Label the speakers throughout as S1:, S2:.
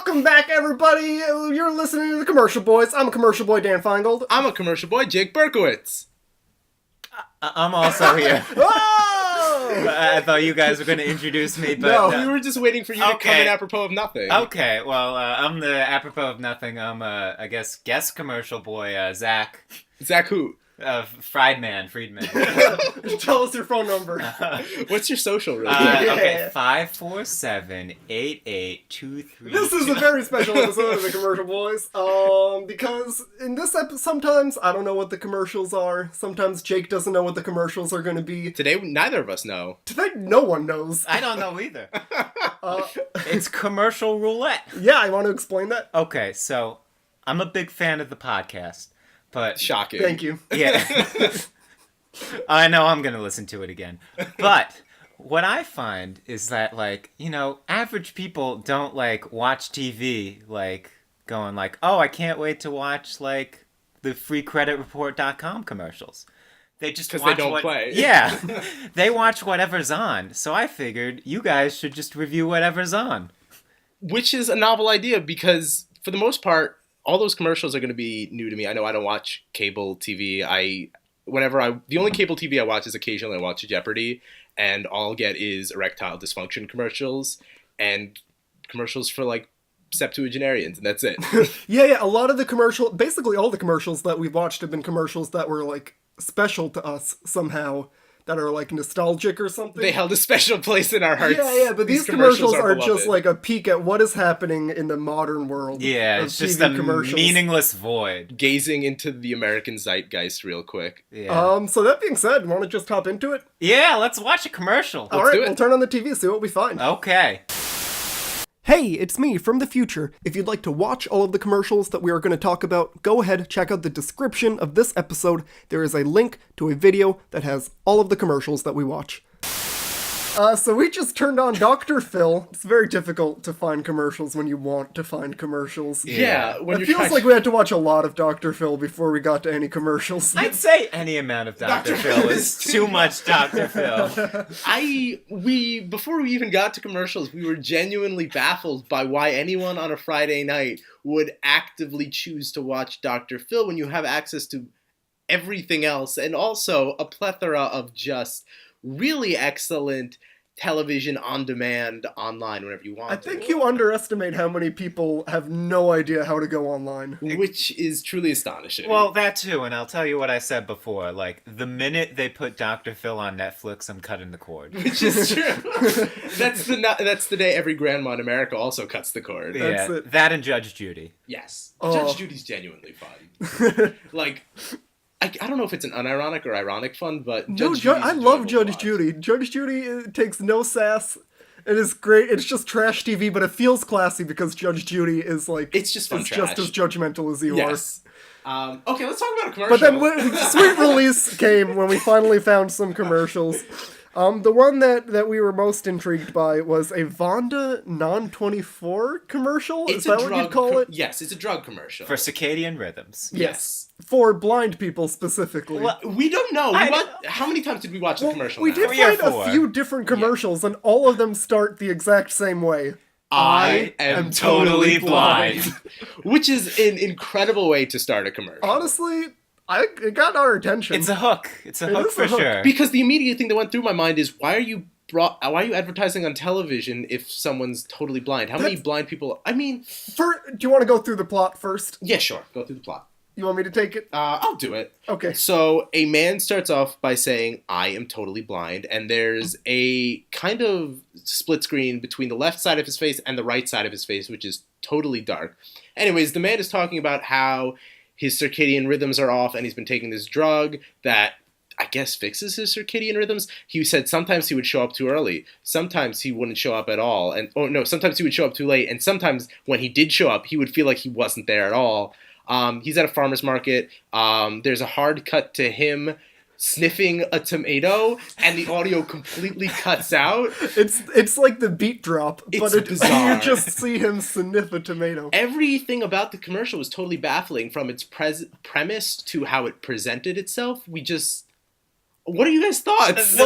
S1: Welcome back, everybody. You're listening to the Commercial Boys. I'm a Commercial Boy, Dan Feingold.
S2: I'm a Commercial Boy, Jake Berkowitz.
S3: I'm also here.
S1: Oh!
S3: I thought you guys were going to introduce me, but...
S1: No.
S2: We were just waiting for you to come in apropos of nothing.
S3: Okay, well, I'm the apropos of nothing. I'm, I guess, guest Commercial Boy, Zach.
S2: Zach who?
S3: Friedman.
S1: Tell us your phone number.
S2: What's your social really?
S3: Okay, 547-8823.
S1: This is a very special episode of the Commercial Boys. Because in this episode, sometimes I don't know what the commercials are. Sometimes Jake doesn't know what the commercials are going to be.
S2: Today, neither of us know.
S1: Today, no one knows.
S3: I don't know either. It's commercial roulette.
S1: Yeah, I want to explain that.
S3: Okay, so I'm a big fan of the podcast. But
S2: shocking.
S1: Thank you.
S3: Yeah. I know I'm going to listen to it again. But what I find is that, like, you know, average people don't, like, watch TV, like, going like, oh, I can't wait to watch, like, the freecreditreport.com commercials. They just watch
S2: they don't play.
S3: Yeah. They watch whatever's on. So I figured you guys should just review whatever's on.
S2: Which is a novel idea because, for the most part, all those commercials are going to be new to me. I know I don't watch cable TV. The only cable TV I watch is occasionally I watch Jeopardy, and all I'll get is erectile dysfunction commercials and commercials for like septuagenarians, and that's it.
S1: Yeah, a lot of the basically all the commercials that we've watched have been commercials that were like special to us somehow. That are like nostalgic or something.
S2: They held a special place in our hearts.
S1: Yeah, but these commercials are
S2: beloved.
S1: just like a peek at what is happening in the modern world.
S3: Yeah,
S1: of
S3: it's just
S1: TV
S3: a
S1: commercials.
S3: meaningless void.
S2: Gazing into the American zeitgeist real quick.
S3: Yeah.
S1: So that being said, want to just hop into it?
S3: Yeah, let's watch a commercial.
S1: All right,
S2: do it.
S1: we'll turn on the TV, see what we find.
S3: Okay.
S1: Hey, it's me from the future. If you'd like to watch all of the commercials that we are going to talk about, go ahead, check out the description of this episode. There is a link to a video that has all of the commercials that we watch. So we just turned on Dr. Phil. It's very difficult to find commercials when you want to find commercials.
S2: Yeah, when
S1: It feels like we had to watch a lot of Dr. Phil before we got to any commercials.
S3: I'd say any amount of Dr. Phil is too much Dr. Phil.
S2: Before we even got to commercials, we were genuinely baffled by why anyone on a Friday night would actively choose to watch Dr. Phil when you have access to everything else, and also a plethora of just really excellent television on demand online whenever you want.
S1: I think you underestimate how many people have no idea how to go online.
S2: Which is truly astonishing.
S3: Well, that too, and I'll tell you what I said before. Like, the minute they put Dr. Phil on Netflix, I'm cutting the cord.
S2: Which is true. That's the day every grandma in America also cuts the cord.
S1: That's
S3: Yeah,
S1: it.
S3: that and Judge Judy.
S2: Yes.
S1: Oh.
S2: Judge Judy's genuinely fun. Like, I don't know if it's an unironic or ironic fun, but
S1: I love Judge Judy. Judge Judy takes no sass. It is great. It's just trash TV, but it feels classy because Judge Judy is like...
S2: It's just fun
S1: is
S2: trash.
S1: just as judgmental as you
S2: Yes. Okay, let's talk about a commercial.
S1: are. But then sweet release came when we finally found some commercials. The one that we were most intrigued by was a Vonda Non-24 commercial? Is that what you'd call it?
S2: Yes, it's a drug commercial.
S3: For circadian rhythms.
S2: Yes.
S1: For blind people specifically.
S3: Well,
S2: We don't know. How many times did we watch the commercial
S1: We
S2: now?
S1: did
S3: 3 or
S1: find
S3: 4.
S1: a few different commercials, and all of them start the exact same way.
S2: I am totally blind. Which is an incredible way to start a commercial.
S1: Honestly, it got our attention.
S3: It's a hook. It's a
S1: It
S3: hook
S1: is
S3: for
S1: a hook.
S3: sure.
S2: Because the immediate thing that went through my mind is, why are you advertising on television if someone's totally blind? How many blind people... I mean...
S1: Do you want to go through the plot first?
S2: Yeah, sure. Go through the plot.
S1: You want me to take it?
S2: I'll do it.
S1: Okay.
S2: So a man starts off by saying, I am totally blind, and there's a kind of split screen between the left side of his face and the right side of his face, which is totally dark. Anyways, the man is talking about how his circadian rhythms are off, and he's been taking this drug that I guess fixes his circadian rhythms. He said sometimes he would show up too early, sometimes he wouldn't show up at all, sometimes he would show up too late, and sometimes when he did show up, he would feel like he wasn't there at all. He's at a farmer's market. There's a hard cut to him sniffing a tomato, and the audio completely cuts out.
S1: It's like the beat drop,
S2: It's
S1: but
S2: bizarre.
S1: you just see him sniff a tomato.
S2: Everything about the commercial was totally baffling, from its premise to how it presented itself. What are you guys' thoughts?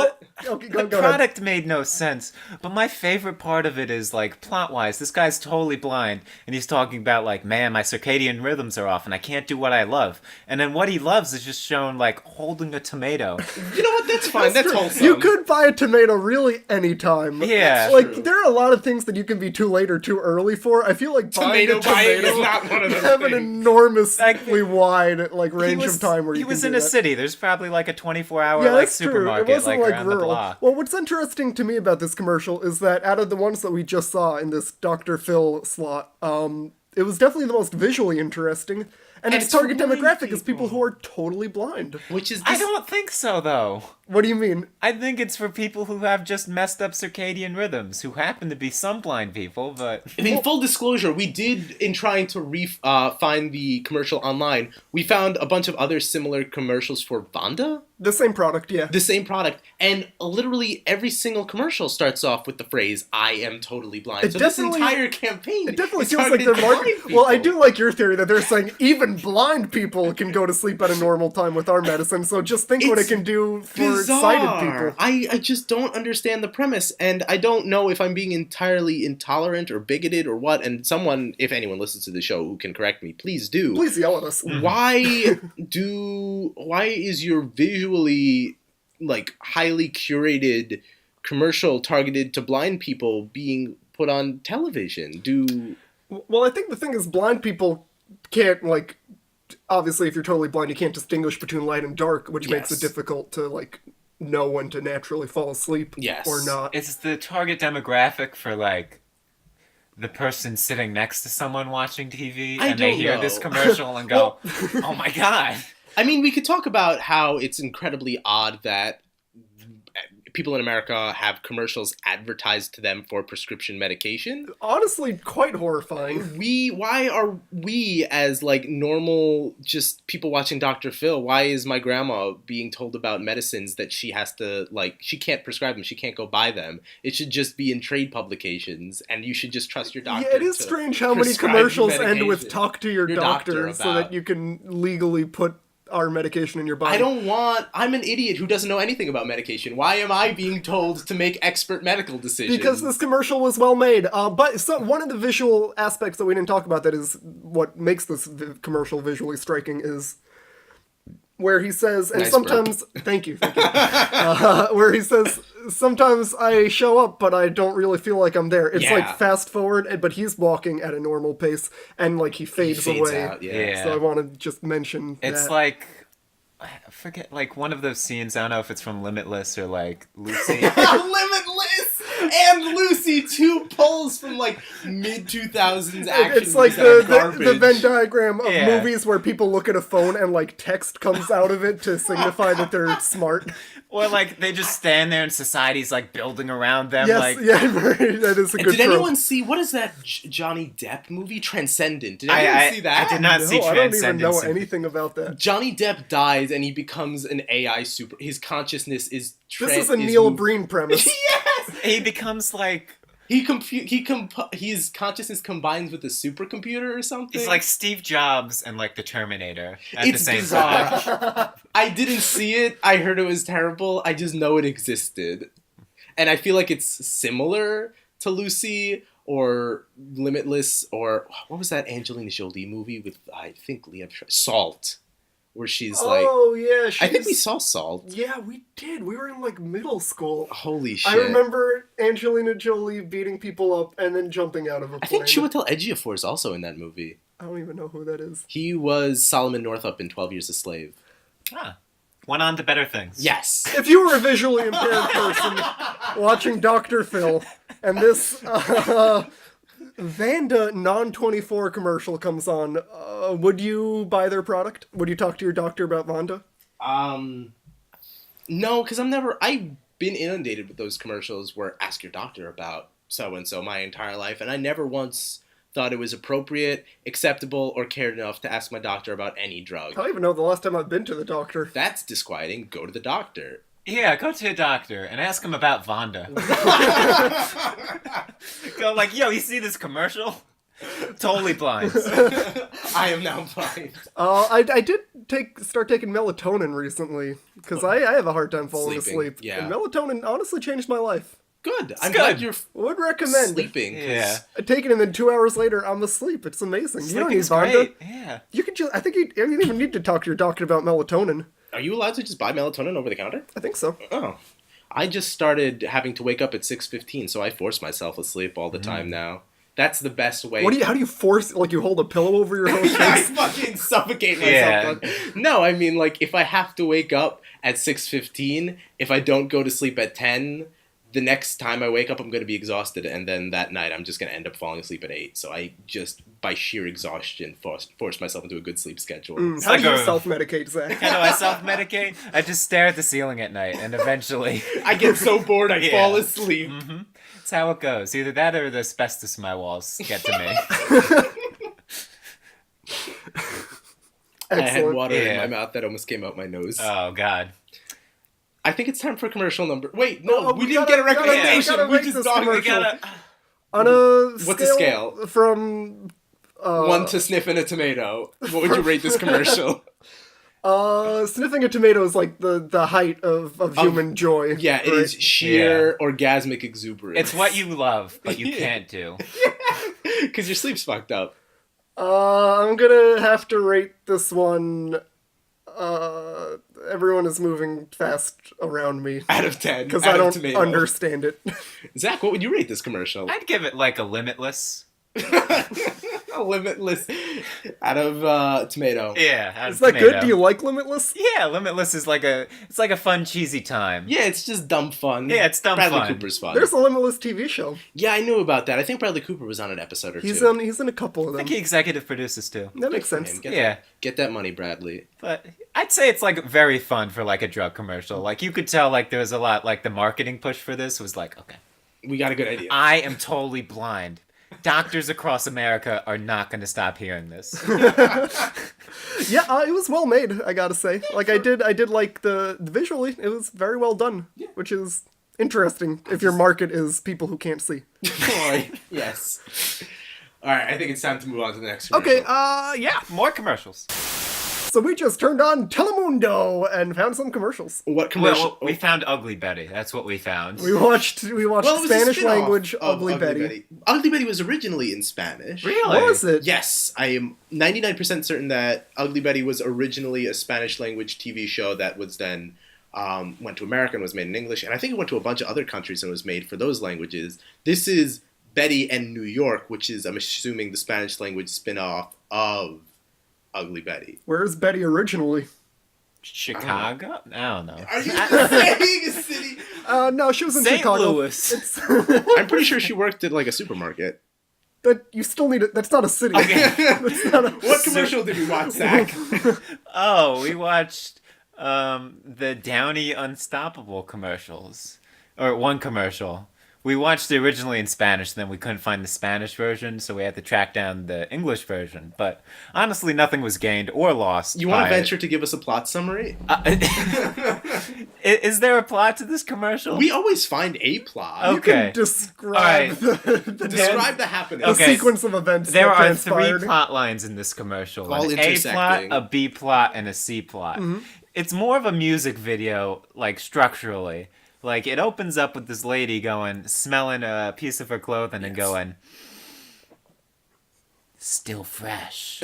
S1: Okay,
S3: The
S1: go ahead.
S3: product made no sense, but my favorite part of it is, like, plot-wise, this guy's totally blind, and he's talking about, like, man, my circadian rhythms are off, and I can't do what I love. And then what he loves is just shown, like, holding a tomato.
S2: You know what? That's fine. That's wholesome.
S1: You could buy a tomato really anytime.
S3: Yeah.
S1: Like,
S2: true.
S1: there are a lot of things that you can be too late or too early for. I feel like buying a
S2: buying
S1: tomato
S2: is not one of those
S1: have an
S2: things.
S1: enormously wide, like, range
S3: was-
S1: of time where you
S3: he
S1: can
S3: was
S1: do
S3: in a
S1: that.
S3: city. There's probably, like, a 24-hour,
S1: Yeah,
S3: like,
S1: that's true. It
S3: supermarket,
S1: wasn't
S3: like,
S1: like
S3: around the
S1: rural.
S3: block.
S1: Well, what's interesting to me about this commercial is that out of the ones that we just saw in this Dr. Phil slot, it was definitely the most visually interesting, and its
S2: it's
S1: target
S2: for blind
S1: demographic is people
S2: people.
S1: who are totally blind.
S2: Which is
S3: I
S2: this-
S3: don't think so, though.
S1: What do you mean?
S3: I think it's for people who have just messed up circadian rhythms, who happen to be some blind people, but...
S2: I mean, full disclosure, we did, in trying to find the commercial online, we found a bunch of other similar commercials for Vonda,
S1: The same product, yeah.
S2: the same product, and literally every single commercial starts off with the phrase, I am totally blind.
S1: It
S2: So this
S1: definitely-
S2: entire campaign
S1: It definitely
S2: is
S1: feels like
S2: targeted
S1: they're
S2: to
S1: marketing.
S2: blind
S1: Well, I
S2: people.
S1: do like your theory that they're saying even blind people can go to sleep at a normal time with our medicine. So just think what it
S2: It's
S1: can do for
S2: Bizarre.
S1: sighted people.
S2: I just don't understand the premise, and I don't know if I'm being entirely intolerant or bigoted or what. And someone, if anyone listens to the show who can correct me, please do.
S1: Please yell at us.
S2: Why is your visually like highly curated commercial targeted to blind people being put on television?
S1: Well, I think the thing is, blind people can't, like, obviously, if you're totally blind, you can't distinguish between light and dark, which makes it
S2: Yes.
S1: difficult to, like, know when to naturally fall asleep
S2: Yes.
S1: or not.
S3: It's the target demographic for, like, the person sitting next to someone watching TV,
S2: I
S3: and they
S2: don't
S3: hear
S2: know.
S3: this commercial and go, oh my god.
S2: I mean, we could talk about how it's incredibly odd that people in America have commercials advertised to them for prescription medication.
S1: Honestly, quite horrifying.
S2: Why are we, as like normal just people watching Dr. Phil, why is my grandma being told about medicines that she has to, like, she can't prescribe them, she can't go buy them? It should just be in trade publications, and you should just trust your doctor.
S1: Yeah, it is
S2: to
S1: strange how many
S2: prescribe
S1: commercials
S2: you
S1: end with
S2: medication.
S1: talk to your doctor
S2: doctor
S1: so that
S2: about-
S1: you can legally put our medication in your body.
S2: I'm an idiot who doesn't know anything about medication. Why am I being told to make expert medical decisions?
S1: Because this commercial was well made. But one of the visual aspects that we didn't talk about that is what makes this commercial visually striking is where he says, and
S2: Nice
S1: sometimes, thank you, where he says, sometimes I show up, but I don't really feel like I'm there. It's
S2: Yeah.
S1: like fast forward, but he's walking at a normal pace, and like he fades away.
S2: out,
S3: Yeah.
S1: So I want to just mention
S3: It's
S1: that.
S3: like, I forget, like one of those scenes, I don't know if it's from Limitless or like Lucy.
S2: Limitless and Lucy, two pulls from like mid 2000s action.
S1: It's like
S2: movies that are
S1: the
S2: garbage.
S1: Venn diagram of
S3: Yeah.
S1: movies where people look at a phone and like text comes out of it to signify that they're smart.
S3: Or like they just stand there and society's like building around them.
S1: Yes,
S3: like,
S1: yeah, that is a good
S2: Did
S1: trope.
S2: anyone see, what is that Johnny Depp movie, Transcendent? Did anyone see that?
S3: I did not
S1: No,
S3: see
S1: I don't even
S3: Transcendence.
S1: know anything about that.
S2: Johnny Depp dies and he becomes an AI super. His consciousness is.
S1: This is a Neil Breen premise.
S2: Yes.
S3: He becomes like,
S2: His consciousness combines with a supercomputer or something.
S3: he's like Steve Jobs and like the Terminator at the
S2: It's
S3: same
S2: bizarre.
S3: time.
S2: I didn't see it. I heard it was terrible. I just know it existed. And I feel like it's similar to Lucy or Limitless or what was that Angelina Jolie movie with, I think, Liam Salt, where she's
S1: Oh yeah,
S2: like, I think we saw Salt.
S1: Yeah, we did. We were in like middle school.
S2: Holy shit.
S1: I remember Angelina Jolie beating people up and then jumping out of a plane.
S2: I think Chiwetel Ejiofor is also in that movie.
S1: I don't even know who that is.
S2: He was Solomon Northup in 12 Years a Slave.
S3: Ah, went on to better things.
S2: Yes.
S1: If you were a visually impaired person watching Dr. Phil and this Vanda non-24 commercial comes on, would you buy their product? Would you talk to your doctor about Vanda?
S2: No, because I've been inundated with those commercials where ask your doctor about so-and-so my entire life, and I never once thought it was appropriate, acceptable, or cared enough to ask my doctor about any drug.
S1: I don't even know the last time I've been to the doctor.
S2: That's disquieting. Go to the doctor.
S3: Yeah, go to a doctor and ask him about Vonda. Go like, yo, you see this commercial? Totally blind.
S2: I am now blind.
S1: I did start taking melatonin recently because I have a hard time falling
S2: Sleeping,
S1: asleep.
S2: yeah.
S1: And melatonin honestly changed my life.
S2: Good. I'm
S3: good.
S2: glad you're
S1: Would recommend.
S2: sleeping. 'Cause
S3: Yeah.
S1: I take it and then 2 hours later I'm asleep. It's amazing. You don't need
S3: Sleeping's
S1: Vonda.
S3: great. Yeah.
S1: You could just. I think you don't even need to talk to your doctor about melatonin.
S2: Are you allowed to just buy melatonin over the counter?
S1: I think so.
S2: Oh. I just started having to wake up at 6:15, so I force myself asleep all the time now. That's the best way.
S1: How do you force, like, you hold a pillow over your whole
S2: I
S1: face?
S2: fucking suffocate
S3: Yeah.
S2: myself. No, I mean, like, if I have to wake up at 6:15, if I don't go to sleep at 10, the next time I wake up, I'm going to be exhausted, and then that night, I'm just going to end up falling asleep at 8. So I just, by sheer exhaustion, force myself into a good sleep schedule.
S1: How
S3: like
S1: do you
S3: a-
S1: self-medicate, Zach?
S3: How do I self-medicate? I just stare at the ceiling at night, and eventually...
S2: I get so bored, I
S3: Yeah.
S2: fall asleep.
S3: That's how it goes. Either that or the asbestos in my walls get to me.
S2: I had
S1: Excellent.
S2: water in
S3: Yeah.
S2: my mouth that almost came out my nose.
S3: Oh, God.
S2: I think it's time for commercial number. Wait, no,
S1: Oh,
S2: we
S1: we
S2: didn't
S1: gotta-
S2: get a
S1: we gotta-
S2: recommendation.
S1: we gotta
S2: We
S1: rate
S2: just
S1: this
S2: talked.
S1: commercial.
S3: We gotta...
S1: On a
S2: What's the scale?
S1: From...
S2: 1 to sniffing a tomato. What would you rate this commercial?
S1: Sniffing a tomato is like the height of human joy.
S2: Yeah, it
S1: right?
S2: is sheer orgasmic exuberance.
S3: It's what you love, but you
S2: Yeah.
S3: can't do.
S2: Because your sleep's fucked up.
S1: I'm gonna have to rate this one. Everyone is moving fast around me
S2: Out of 10.
S1: because
S2: out
S1: I
S2: of
S1: don't
S2: tomato.
S1: understand it.
S2: Zach, what would you rate this commercial?
S3: I'd give it like a limitless.
S2: A limitless out of tomato.
S3: Yeah, out
S1: Is
S3: of
S1: that
S3: tomato.
S1: good? Do you like Limitless?
S3: Yeah, limitless is like it's like a fun, cheesy time.
S2: Yeah, it's just dumb fun.
S3: Yeah, it's dumb
S2: Bradley
S3: fun.
S2: Cooper's fun.
S1: There's a Limitless TV show.
S2: Yeah, I knew about that. I think Bradley Cooper was on an episode or
S1: He's
S2: two.
S1: in a couple of
S3: I
S1: them.
S3: think he executive produces too.
S1: That makes
S2: For
S1: sense.
S2: him.
S3: Yeah.
S2: Get that money, Bradley.
S3: But I'd say it's like very fun for like a drug commercial. Like you could tell like there was a lot like the marketing push for this was like, okay,
S2: We got a good idea.
S3: I am totally blind. Doctors across America are not going to stop hearing this.
S1: Yeah, it was well made. I gotta say. Like I did like the visually. It was very well done, which is interesting if your market is people who can't see.
S2: Yes. All right, I think it's time to move on to the next commercial.
S1: Okay. Yeah.
S3: More commercials.
S1: So we just turned on Telemundo and found some commercials.
S2: What commercial?
S3: Well, we found Ugly Betty. That's what we found.
S1: We watched
S2: Well, it was a
S1: Spanish
S2: spin-off
S1: language
S2: of
S1: Ugly Betty.
S2: Ugly Betty was originally in Spanish.
S3: Really?
S1: Was it?
S2: Yes, I am 99% certain that Ugly Betty was originally a Spanish language TV show that was then went to America and was made in English, and I think it went to a bunch of other countries and was made for those languages. This is Betty and New York, which is, I'm assuming, the Spanish language spin-off of Ugly Betty.
S1: Where is Betty originally?
S3: Chicago? I don't know.
S2: Are you saying a city?
S1: No, she was in
S3: St.
S1: Chicago.
S3: Louis.
S1: It's
S2: I'm pretty sure she worked at like a supermarket.
S1: that you still need it. That's not a city. That's not a,
S2: What commercial did we watch, Zach?
S3: Oh, we watched the Downey Unstoppable commercials. Or one commercial. We watched it originally in Spanish, then we couldn't find the Spanish version, so we had to track down the English version. But honestly, nothing was gained or lost.
S2: You want to
S3: by it.
S2: venture to give us a plot summary?
S3: Is there a plot to this commercial?
S2: We always find a plot.
S3: Oh.
S1: You can
S3: Okay.
S1: describe
S3: Alright.
S1: the
S2: Describe the happening.
S1: the
S3: Okay.
S1: sequence of events.
S3: There
S1: that
S3: are three
S1: transpired.
S3: plot lines in this commercial.
S2: All
S3: An A plot,
S2: intersecting.
S3: a B plot, and a C plot. It's more of a music video, like, structurally. Like, it opens up with this lady going, smelling a piece of her clothing and going, still fresh.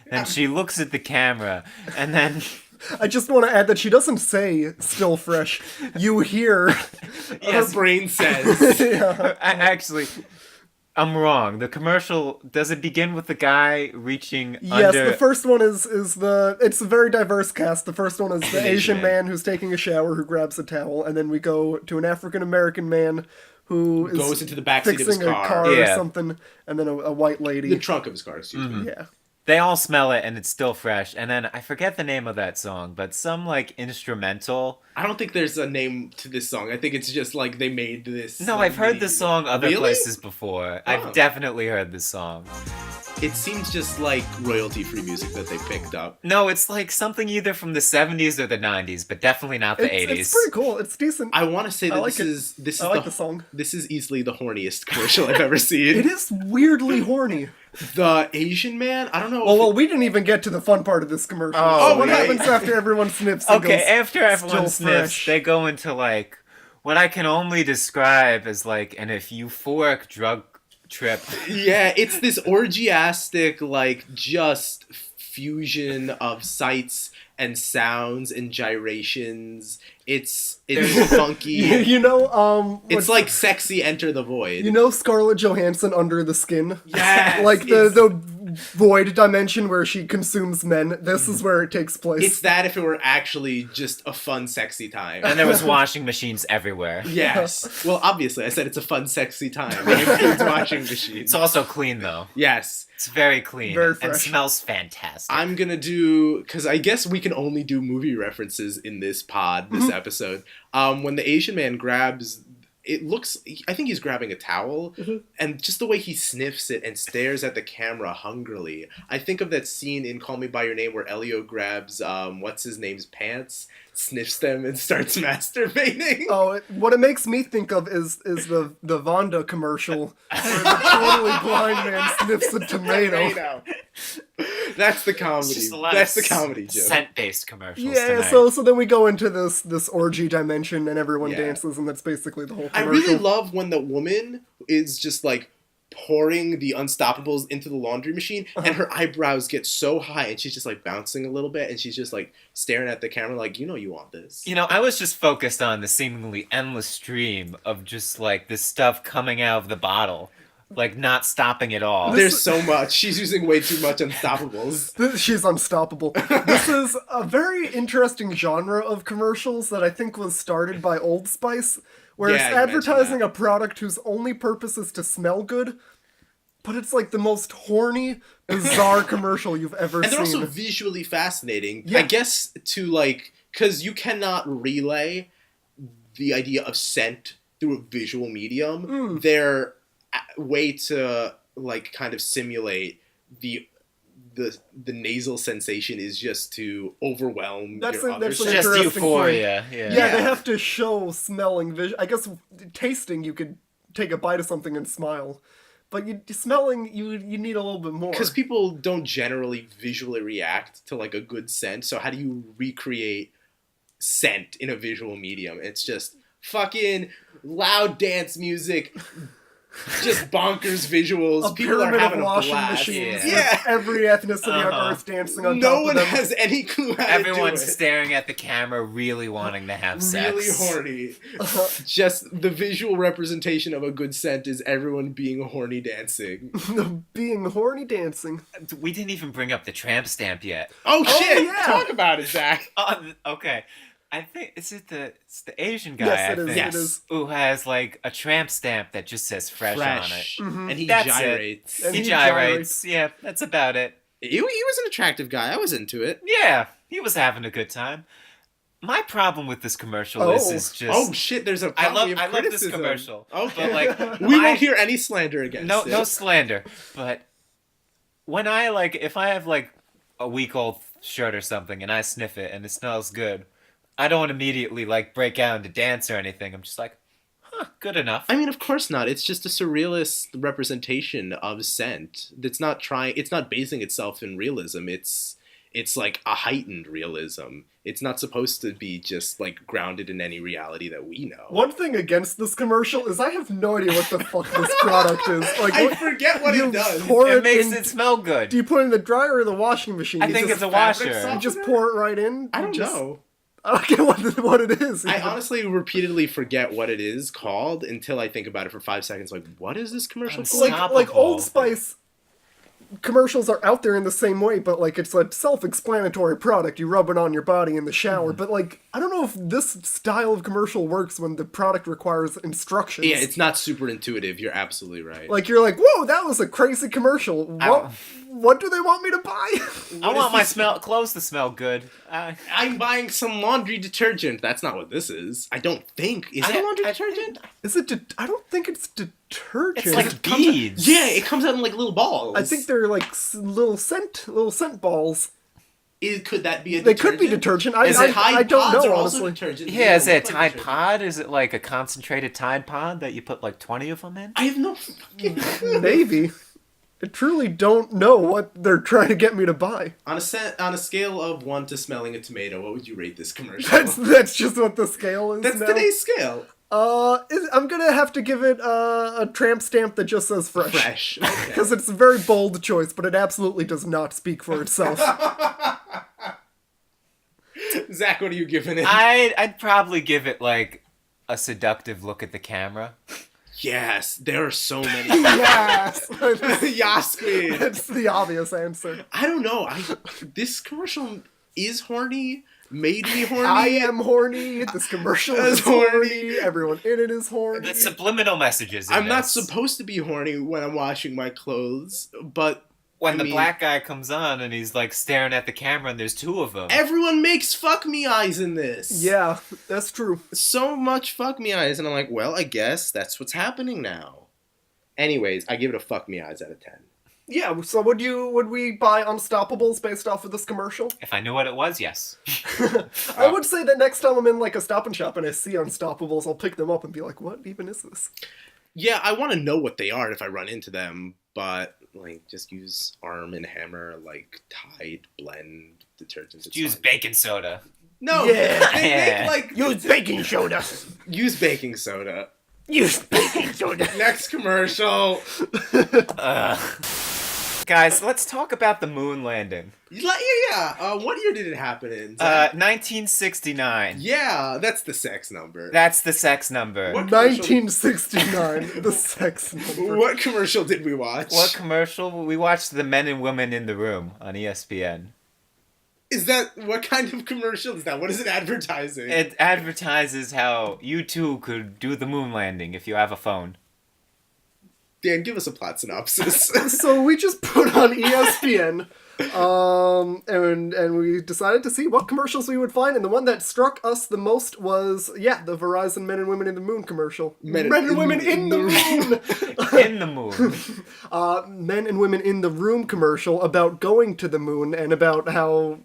S3: Then she looks at the camera, and then...
S1: I just want to add that she doesn't say "still fresh." You hear
S2: Her brain says.
S3: Actually, I'm wrong. The commercial, does it begin with the guy reaching
S1: yes.
S3: under...
S1: The first one is the. It's a very diverse cast. The first one is the
S3: Asian
S1: Asian
S3: man.
S1: man who's taking a shower who grabs a towel, and then we go to an African American man who is
S2: Goes into the backseat of his
S1: fixing a
S2: car.
S1: car or
S3: Yeah.
S1: something, and then a white lady.
S2: The trunk of his car, excuse me.
S1: Yeah.
S3: They all smell it, and it's still fresh. And then, I forget the name of that song, but some, like, instrumental...
S2: I don't think there's a name to this song. I think it's just like they made this.
S3: No,
S2: like,
S3: I've heard this song other
S2: Really?
S3: places before.
S2: Oh.
S3: I've definitely heard this song.
S2: It seems just like royalty-free music that they picked up.
S3: No, it's like something either from the 70s or the 90s, but definitely not the 80s.
S1: It's pretty cool. It's decent.
S2: I want to say that
S1: like
S2: this
S1: it.
S2: is this is
S1: I like the song.
S2: This is easily the horniest commercial I've ever seen.
S1: It is weirdly horny.
S2: The Asian man? I don't know.
S1: Well, we didn't even get to the fun part of this commercial.
S3: Oh,
S1: So what
S2: yeah.
S1: happens after everyone sniffs? And
S3: Okay,
S1: goes,
S3: after everyone
S1: "Still
S3: sniffs,
S1: fresh."
S3: they go into like what I can only describe as like an euphoric drug trip.
S2: Yeah, it's this orgiastic, like, just fusion of sights and sounds and gyrations. It's funky.
S1: You know,
S2: It's
S1: what's-
S2: like sexy Enter the Void.
S1: you know Scarlett Johansson Under the Skin?
S2: Yes,
S1: Like
S2: it's-
S1: the void dimension where she consumes men. This is where it takes place.
S2: It's that if it were actually just a fun, sexy time.
S3: And there was washing machines everywhere.
S2: Yes. Well, obviously, I said it's a fun, sexy time. It includes washing machines.
S3: It's also clean though.
S2: Yes.
S3: It's very clean
S1: Very
S3: and
S1: fresh.
S3: smells fantastic.
S2: I'm gonna do, because I guess we can only do movie references in this pod, this episode. When the Asian man grabs, it looks, I think he's grabbing a towel, and just the way he sniffs it and stares at the camera hungrily. I think of that scene in Call Me By Your Name where Elio grabs, what's his name's pants, sniffs them, and starts masturbating.
S1: Oh, what it makes me think of is the Vonda commercial where the totally blind man sniffs a tomato.
S2: That's the comedy.
S3: It's just a lot
S2: That's
S3: of
S2: the comedy joke.
S3: scent-based commercials
S1: Yeah,
S3: tonight.
S1: so then we go into this orgy dimension and everyone
S2: Yeah.
S1: dances and that's basically the whole
S2: I
S1: commercial.
S2: really love when the woman is just like pouring the Unstoppables into the laundry machine and her eyebrows get so high and she's just like bouncing a little bit and she's just like staring at the camera like, you know you want this.
S3: You know, I was just focused on the seemingly endless stream of just like this stuff coming out of the bottle, like not stopping at all.
S2: There's so much. She's using way too much Unstoppables.
S1: She's unstoppable. This is a very interesting genre of commercials that I think was started by Old Spice, where
S2: Yeah,
S1: it's
S2: you mentioned
S1: advertising
S2: that.
S1: a product whose only purpose is to smell good, but it's like the most horny, bizarre commercial you've ever
S2: And they're
S1: seen.
S2: also visually fascinating.
S1: Yeah.
S2: I guess to like, because you cannot relay the idea of scent through a visual medium. Their way to like kind of simulate the nasal sensation is just to overwhelm
S1: That's
S2: your
S1: a-
S2: other
S1: that's an
S3: It's
S2: senses.
S3: just
S1: interesting
S3: euphoria. Yeah.
S1: Yeah,
S2: Yeah.
S1: they have to show smelling vision. I guess tasting, you could take a bite of something and smile. But smelling, you need a little bit more.
S2: Because people don't generally visually react to like a good scent, so how do you recreate scent in a visual medium? It's just fucking loud dance music, just bonkers visuals.
S1: A
S2: People are
S1: pyramid
S2: having
S1: of
S2: a
S1: washing
S2: blast.
S1: machines.
S2: Yeah.
S1: With every ethnicity
S3: Uh-huh.
S1: on Earth dancing on
S2: No
S1: top
S2: one
S1: of them.
S2: has any clue how
S3: Everyone's
S2: to do it.
S3: staring at the camera, really wanting to have sex.
S2: Really horny. Just the visual representation of a good scent is everyone being horny dancing.
S1: Being horny dancing.
S3: We didn't even bring up the tramp stamp yet.
S2: Oh shit!
S1: yeah.
S2: Talk about it, Zach.
S3: Okay. I think it's the Asian guy.
S1: Yes, it
S3: I
S1: is,
S3: think,
S2: Yes.
S1: it is.
S3: who has like a tramp stamp that just says fresh,
S2: Fresh.
S3: on it.
S2: And he
S3: That's it.
S2: gyrates.
S1: And
S3: He
S1: he
S3: gyrates. Yeah, that's about it.
S2: He was an attractive guy. I was into it.
S3: Yeah, he was having a good time. My problem with this commercial
S1: Oh.
S3: is just
S2: Oh shit! There's a
S3: I
S2: probably
S3: love
S2: of
S3: this
S2: criticism.
S3: commercial.
S2: Okay,
S3: But like
S2: we
S3: my-
S2: won't hear any slander against
S3: no
S2: it.
S3: no slander, but when I like if I have like a week old shirt or something and I sniff it and it smells good, I don't immediately like break out into dance or anything. I'm just like, huh, good enough.
S2: I mean, of course not. It's just a surrealist representation of scent. It's not basing itself in realism. It's like a heightened realism. It's not supposed to be just like grounded in any reality that we know.
S1: One thing against this commercial is I have no idea what the fuck this product is. Like,
S2: I
S1: what-
S2: forget what
S1: you
S2: it does.
S1: pour
S3: It makes
S1: in-
S3: it smell good.
S1: Do you put it in the dryer or the washing machine?
S3: I
S1: You
S3: think
S1: just-
S3: it's a
S2: fabric
S3: washer.
S1: You just
S2: softener?
S1: pour it right in?
S2: I
S1: You
S2: don't
S1: just-
S2: know.
S1: I don't get what it is.
S2: I honestly repeatedly forget what it is called until I think about it for 5 seconds. Like, what is this commercial for?
S1: like Old
S3: Unstoppable.
S1: Spice commercials are out there in the same way, but like it's a self-explanatory product. You rub it on your body in the shower, but like I don't know if this style of commercial works when the product requires instructions.
S2: Yeah, it's not super intuitive. You're absolutely right.
S1: like you're like, whoa, that was a crazy commercial. What do they want me to buy?
S3: I want my clothes to smell good.
S2: I'm buying some laundry detergent. That's not what this is. I don't think. Is it
S3: I-
S2: laundry
S3: I-
S2: detergent?
S1: Is it? I don't think it's detergent.
S3: It's like beads.
S2: Yeah, it comes out in like little balls.
S1: I think they're like little scent balls.
S2: Could that be a
S1: They
S2: detergent?
S1: could be detergent. I,
S3: Is
S1: I,
S3: it
S2: Tide
S1: I don't
S2: Pods
S1: know
S2: are also
S1: honestly.
S2: detergent.
S3: Yeah, is
S2: They
S3: it a
S2: look like
S3: Tide
S2: detergent.
S3: Pod? Is it like a concentrated Tide Pod that you put like 20 of them in?
S2: I have no fucking
S1: Maybe. I truly don't know what they're trying to get me to buy.
S2: On a scale of 1 to smelling a tomato, what would you rate this commercial?
S1: That's just what the scale is
S2: That's
S1: now.
S2: today's scale.
S1: I'm gonna have to give it a tramp stamp that just says fresh.
S2: Fresh. Okay.
S1: Because it's a very bold choice, but it absolutely does not speak for itself.
S2: Zach, what are you giving it?
S3: I'd probably give it like a seductive look at the camera.
S2: Yes, there are so many.
S1: Yes!
S2: Yas queen.
S1: That's the obvious answer.
S2: I don't know. This commercial is horny. Made me horny.
S1: I am horny. This commercial is horny. Everyone in it is horny.
S3: The subliminal messages.
S2: I'm not supposed to be horny when I'm washing my clothes, but
S3: when the black guy comes on and he's like staring at the camera and there's two of them.
S2: Everyone makes fuck me eyes in this.
S1: Yeah, that's true.
S2: So much fuck me eyes, and I'm like, well, I guess that's what's happening now. Anyways, I give it a fuck me eyes out of 10.
S1: Yeah, so would we buy Unstoppables based off of this commercial?
S3: If I knew what it was, yes.
S1: I would say that next time I'm in like a Stop and Shop and I see Unstoppables, I'll pick them up and be like, what even is this?
S2: Yeah, I want to know what they are if I run into them, but like just use Arm and Hammer, like Tide, Blend, detergents.
S3: Just use baking soda.
S2: No,
S1: Yeah.
S2: they make like
S1: Use baking soda.
S2: use baking soda.
S1: Use baking soda.
S2: Next commercial.
S3: Guys, let's talk about the moon landing.
S2: Yeah. What year did it happen in?
S3: 1969.
S2: Yeah, that's the sex number.
S3: That's the sex number.
S2: What commercial-
S1: 1969, the sex number.
S2: What commercial did we watch?
S3: What commercial? We watched The Men and Women in the Room on ESPN.
S2: Is that, what kind of commercial is that? What is it advertising?
S3: It advertises how you too could do the moon landing if you have a phone.
S2: Dan, give us a plot synopsis.
S1: So we just put on ESPN, and we decided to see what commercials we would find, and the one that struck us the most was, the Verizon Men and Women in the Moon commercial. Men and Women in the Moon!
S3: In the moon.
S1: Men and Women in the Room commercial about going to the moon, and about how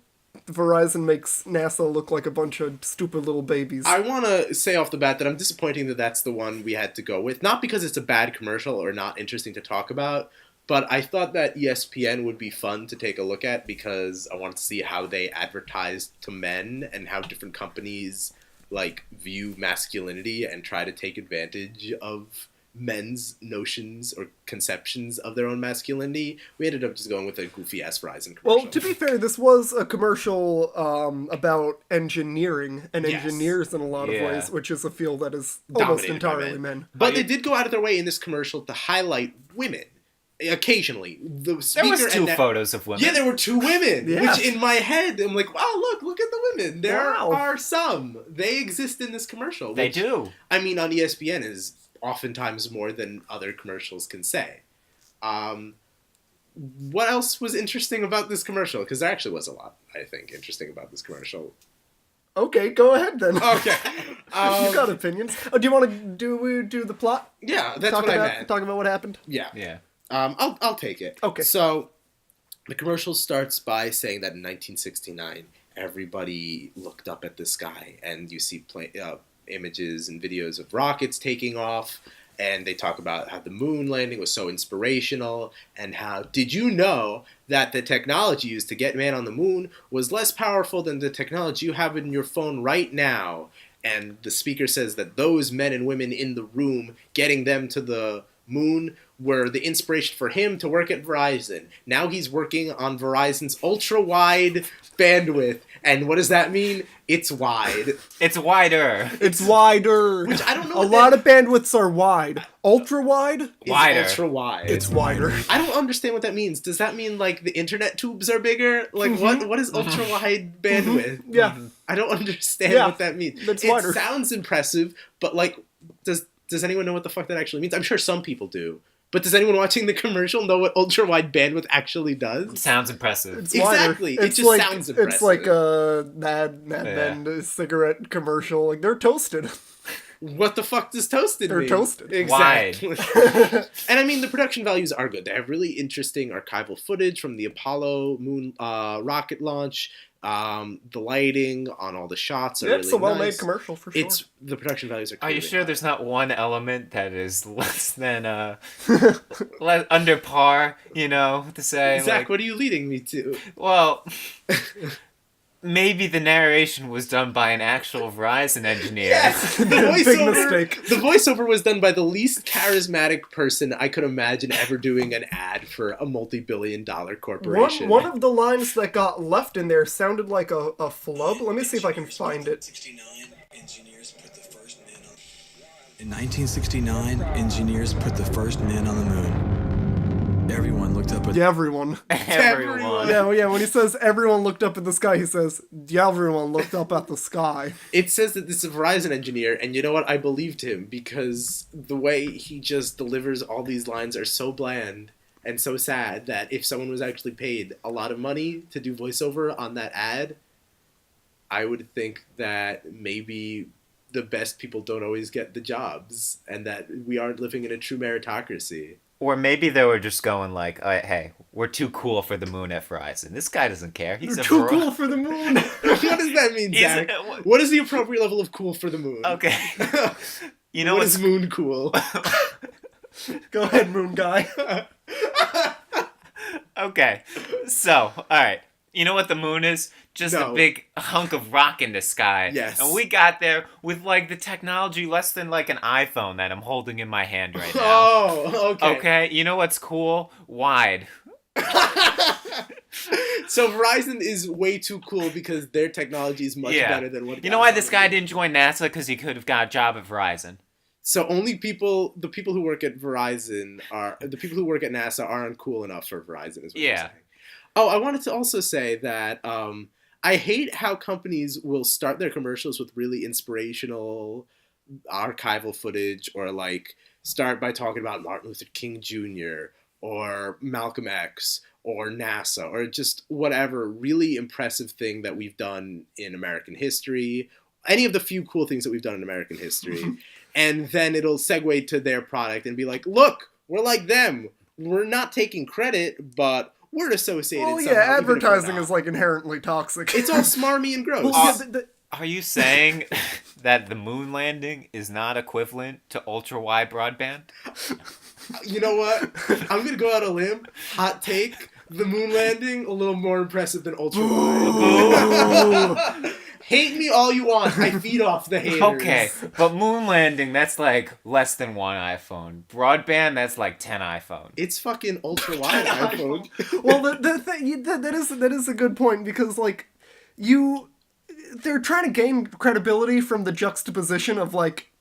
S1: Verizon makes NASA look like a bunch of stupid little babies.
S2: I want to say off the bat that I'm disappointed that that's the one we had to go with. Not because it's a bad commercial or not interesting to talk about, but I thought that ESPN would be fun to take a look at because I wanted to see how they advertise to men and how different companies like view masculinity and try to take advantage of men's notions or conceptions of their own masculinity. We ended up just going with a goofy-ass Verizon commercial.
S1: Well, to be fair, this was a commercial about engineering and engineers in a lot of ways, which is a field that is almost
S2: Dominated by
S1: entirely men.
S2: But they did go out of their way in this commercial to highlight women. Occasionally. The speaker
S3: There was two photos of women.
S2: Yeah, there were two women.
S1: Yes.
S2: Which in my head, I'm like, wow, look at the women. There
S1: Wow.
S2: are some. They exist in this commercial.
S3: They
S2: which,
S3: do.
S2: I mean, on ESPN is oftentimes more than other commercials can say. What else was interesting about this commercial? Because there actually was a lot, I think, interesting about this commercial.
S1: Okay, go ahead then.
S2: Okay.
S1: You got opinions. Oh, do you want to do the plot?
S2: Yeah, that's what I meant.
S1: Talk about what happened?
S2: Yeah.
S3: Yeah.
S2: I'll take it.
S1: Okay.
S2: So, the commercial starts by saying that in 1969, everybody looked up at the sky, and you see images and videos of rockets taking off, and they talk about how the moon landing was so inspirational, and how, did you know that the technology used to get man on the moon was less powerful than the technology you have in your phone right now? And the speaker says that those men and women in the room, getting them to the moon, were the inspiration for him to work at Verizon. Now he's working on Verizon's ultra-wide bandwidth. And what does that mean? It's wide.
S3: It's wider.
S1: It's wider.
S2: Which I don't know.
S1: A lot of bandwidths are wide. Ultra wide?
S3: Wider.
S2: Ultra-wide.
S1: It's wider.
S2: I don't understand what that means. Does that mean, like, the internet tubes are bigger? Like, what is ultra-wide bandwidth?
S1: Yeah.
S2: I don't understand what that means.
S1: It's wider.
S2: It sounds impressive, but, like, does anyone know what the fuck that actually means? I'm sure some people do. But does anyone watching the commercial know what ultra-wide bandwidth actually does?
S3: Sounds impressive.
S1: It's wider.
S2: Exactly. It
S1: It's
S2: just
S1: like,
S2: sounds impressive.
S1: It's like a Mad Men cigarette commercial. Like, they're toasted.
S2: what the fuck does toasted
S1: They're
S2: mean?
S1: toasted.
S2: Exactly. And I mean, the production values are good. They have really interesting archival footage from the Apollo moon rocket launch. The lighting on all the shots are really
S1: It's a well-made
S2: nice.
S1: commercial for sure.
S2: The production values are.
S3: Are you
S2: clearly
S3: sure
S2: high.
S3: there's not one element that is less than under par? You know, to say
S2: Zach,
S3: like,
S2: what are you leading me to?
S3: well, maybe the narration was done by an actual Verizon engineer.
S2: Yes, the
S1: Big
S2: voiceover.
S1: mistake.
S2: The voiceover was done by the least charismatic person I could imagine ever doing an ad for a multi-billion-dollar corporation.
S1: One of the lines that got left in there sounded like a flub. Let me see if I can find it.
S4: In 1969, engineers put the first man on the moon. Everyone looked up at
S1: Yeah, everyone.
S3: Everyone.
S1: Yeah, when he says everyone looked up at the sky, he says, yeah, everyone looked up at the sky.
S2: It says that this is a Verizon engineer, and you know what? I believed him because the way he just delivers all these lines are so bland and so sad that if someone was actually paid a lot of money to do voiceover on that ad, I would think that maybe the best people don't always get the jobs and that we aren't living in a true meritocracy.
S3: Or maybe they were just going like, hey, we're too cool for the moon at Verizon. This guy doesn't care. He's
S1: You're
S3: a
S1: too
S3: Ver-
S1: cool for the moon.
S2: What does that mean,
S3: He's
S2: Zach?
S3: a-
S2: What is the appropriate level of cool for the moon?
S3: Okay. You know
S2: what
S3: what's
S2: is moon cool?
S1: Go ahead, moon guy.
S3: Okay. So, all right. You know what the moon is? Just
S2: No.
S3: a big hunk of rock in the sky.
S2: Yes.
S3: And we got there with like the technology less than like an iPhone that I'm holding in my hand right now.
S2: Oh, okay.
S3: Okay. You know what's cool? Wide.
S2: So Verizon is way too cool because their technology is much better than what.
S3: You know why this guy didn't join NASA? Because he could have got a job at Verizon.
S2: So only the people who work at Verizon the people who work at NASA aren't cool enough for Verizon. Is what you're
S3: Yeah.
S2: saying. Oh, I wanted to also say that I hate how companies will start their commercials with really inspirational archival footage, or like start by talking about Martin Luther King Jr. or Malcolm X or NASA or just whatever really impressive thing that we've done in American history, any of the few cool things that we've done in American history. And then it'll segue to their product and be like, look, we're like them. We're not taking credit, but we're associated
S1: Well,
S2: somehow.
S1: yeah,
S2: even if we're
S1: advertising
S2: not.
S1: is like inherently toxic.
S2: It's all smarmy and gross.
S1: Well, yeah,
S3: Are you saying that the moon landing is not equivalent to ultra-wide broadband?
S2: You know what? I'm going to go out on a limb. Hot take. The moon landing, a little more impressive than ultra wide. Hate me all you want. I feed off the haters.
S3: Okay, but moon landing, that's like less than one iPhone. Broadband, that's like 10 iPhone.
S2: It's fucking ultra wide iPhone.
S1: well, that is a good point because like they're trying to gain credibility from the juxtaposition of like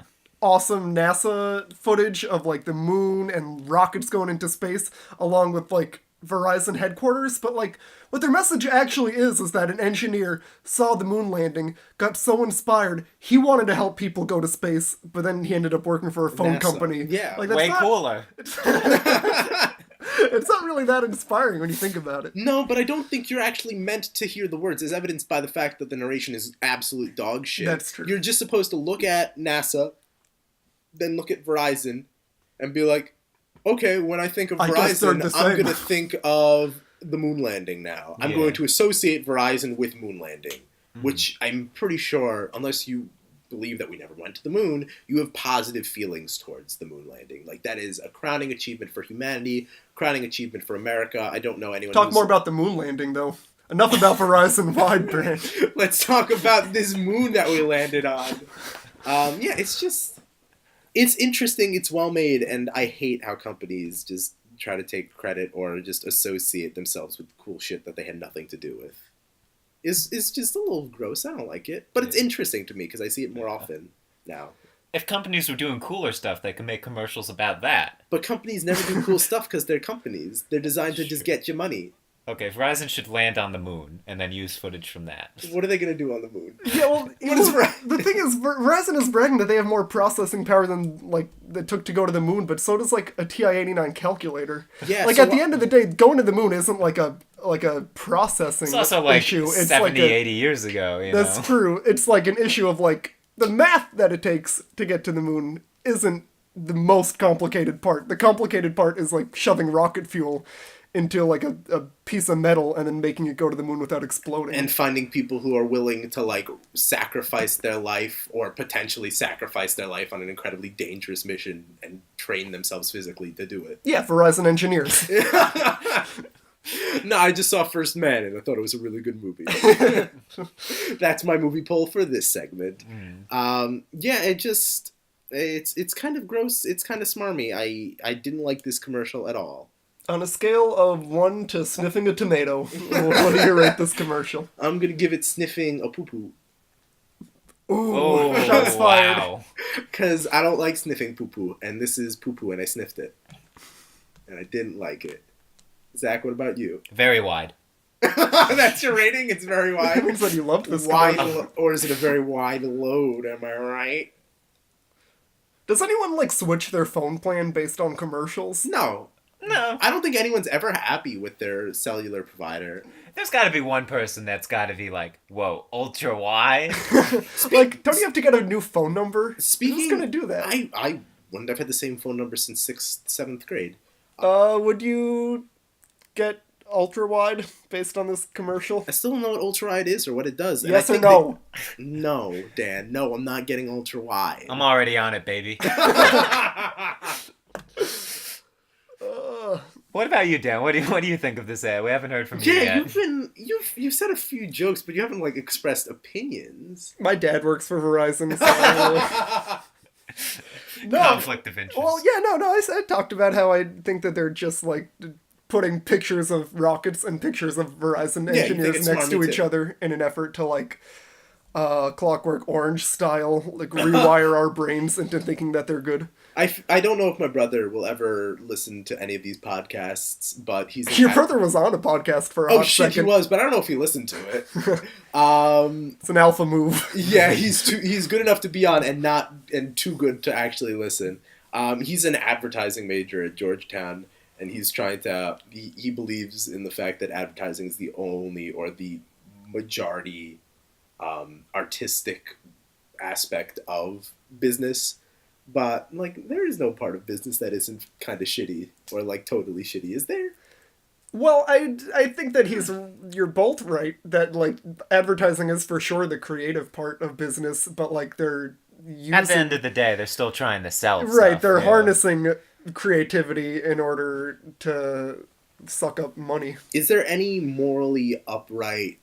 S1: awesome NASA footage of like the moon and rockets going into space along with like Verizon headquarters, but like what their message actually is that an engineer saw the moon landing, got so inspired, he wanted to help people go to space, but then he ended up working for a phone
S2: NASA.
S1: company.
S2: Yeah.
S1: like, that's
S3: Way
S1: not,
S3: cooler.
S1: It's not really that inspiring when you think about it.
S2: No, but I don't think you're actually meant to hear the words, as evidenced by the fact that the narration is absolute dog shit.
S1: That's true.
S2: You're just supposed to look at NASA, then look at Verizon, and be like, okay, when I think of
S1: I guess they're
S2: Verizon,
S1: the
S2: I'm
S1: same.
S2: going to think of the moon landing now. I'm
S3: Yeah.
S2: going to associate Verizon with moon landing, which I'm pretty sure, unless you believe that we never went to the moon, you have positive feelings towards the moon landing. Like, that is a crowning achievement for humanity, crowning achievement for America. I don't know anyone
S1: Talk
S2: who's...
S1: more about the moon landing, though. Enough about Verizon wideband.
S2: Let's talk about this moon that we landed on. Yeah, it's just... It's interesting, it's well made, and I hate how companies just try to take credit or just associate themselves with cool shit that they had nothing to do with. It's just a little gross. I don't like it. But it's interesting to me because I see it more often now.
S3: If companies were doing cooler stuff, they could make commercials about that.
S2: But companies never do cool stuff because they're companies. They're designed to just get you money.
S3: Okay, Verizon should land on the moon and then use footage from that.
S2: What are they going to do on the moon?
S1: Yeah, well,
S2: is
S1: the thing is, Verizon is bragging that they have more processing power than, like, it took to go to the moon, but so does, like, a TI-89 calculator.
S2: Yeah,
S1: like,
S2: so
S1: at the end of the day, going to the moon isn't, like a processing
S3: It's also like
S1: issue.
S3: 70, 80 years ago, you
S1: That's
S3: know?
S1: true. It's, like, an issue of, like, the math that it takes to get to the moon isn't the most complicated part. The complicated part is like shoving rocket fuel into like a piece of metal and then making it go to the moon without exploding.
S2: And finding people who are willing to like sacrifice their life or potentially sacrifice their life on an incredibly dangerous mission and train themselves physically to do it.
S1: Yeah, Verizon engineers.
S2: No, I just saw First Man and I thought it was a really good movie. That's my movie poll for this segment. Yeah, it's kind of gross. It's kind of smarmy. I didn't like this commercial at all.
S1: On a scale of 1 to sniffing a tomato, what do you rate this commercial?
S2: I'm gonna give it sniffing a poo-poo.
S1: Ooh, shots fired.
S3: Wow.
S2: Because I don't like sniffing poo-poo, and this is poo-poo, and I sniffed it. And I didn't like it. Zach, what about you?
S3: Very wide.
S2: That's your rating? It's very
S1: I
S2: wide?
S1: think that you loved this
S2: Wide,
S1: commercial.
S2: or is it a very wide load, am I right?
S1: Does anyone, like, switch their phone plan based on commercials?
S2: No.
S3: No.
S2: I don't think anyone's ever happy with their cellular provider.
S3: There's got to be one person that's got to be like, whoa, ultra wide?
S1: Like, don't you have to get a new phone number?
S2: Speaking,
S1: Who's gonna do that?
S2: I wouldn't have had the same phone number since 6th, 7th grade.
S1: Would you get ultra-wide based on this commercial?
S2: I still don't know what ultra wide is or what it does. And
S1: Yes
S2: I
S1: or
S2: think
S1: no?
S2: No, Dan. No, I'm not getting ultra wide.
S3: I'm already on it, baby. What about you, Dan? What do you think of this ad? We haven't heard from you
S2: Yeah,
S3: yet.
S2: you've said a few jokes, but you haven't like expressed opinions.
S1: My dad works for Verizon, so... No.
S3: Conflict of interest.
S1: Well, yeah, no, I talked about how I think that they're just, like, putting pictures of rockets and pictures of Verizon
S2: Yeah, you think
S1: engineers
S2: it's
S1: next to
S2: smarmy
S1: each
S2: too.
S1: other in an effort to, like, Clockwork Orange style, like, rewire our brains into thinking that they're good.
S2: I don't know if my brother will ever listen to any of these podcasts, but he's...
S1: Your brother was on a podcast for a
S2: Oh
S1: hot
S2: shit,
S1: second.
S2: he was, but I don't know if he listened to it.
S1: It's an alpha move.
S2: Yeah, he's good enough to be on and too good to actually listen. He's an advertising major at Georgetown, and he's trying to... He believes in the fact that advertising is the only or the majority artistic aspect of business. But, like, there is no part of business that isn't kind of shitty or, like, totally shitty, is there?
S1: Well, I think that you're both right, that, like, advertising is for sure the creative part of business, but, like, they're using...
S3: At the end of the day, they're still trying to sell
S1: Right,
S3: stuff,
S1: they're
S3: yeah.
S1: harnessing creativity in order to suck up money.
S2: Is there any morally upright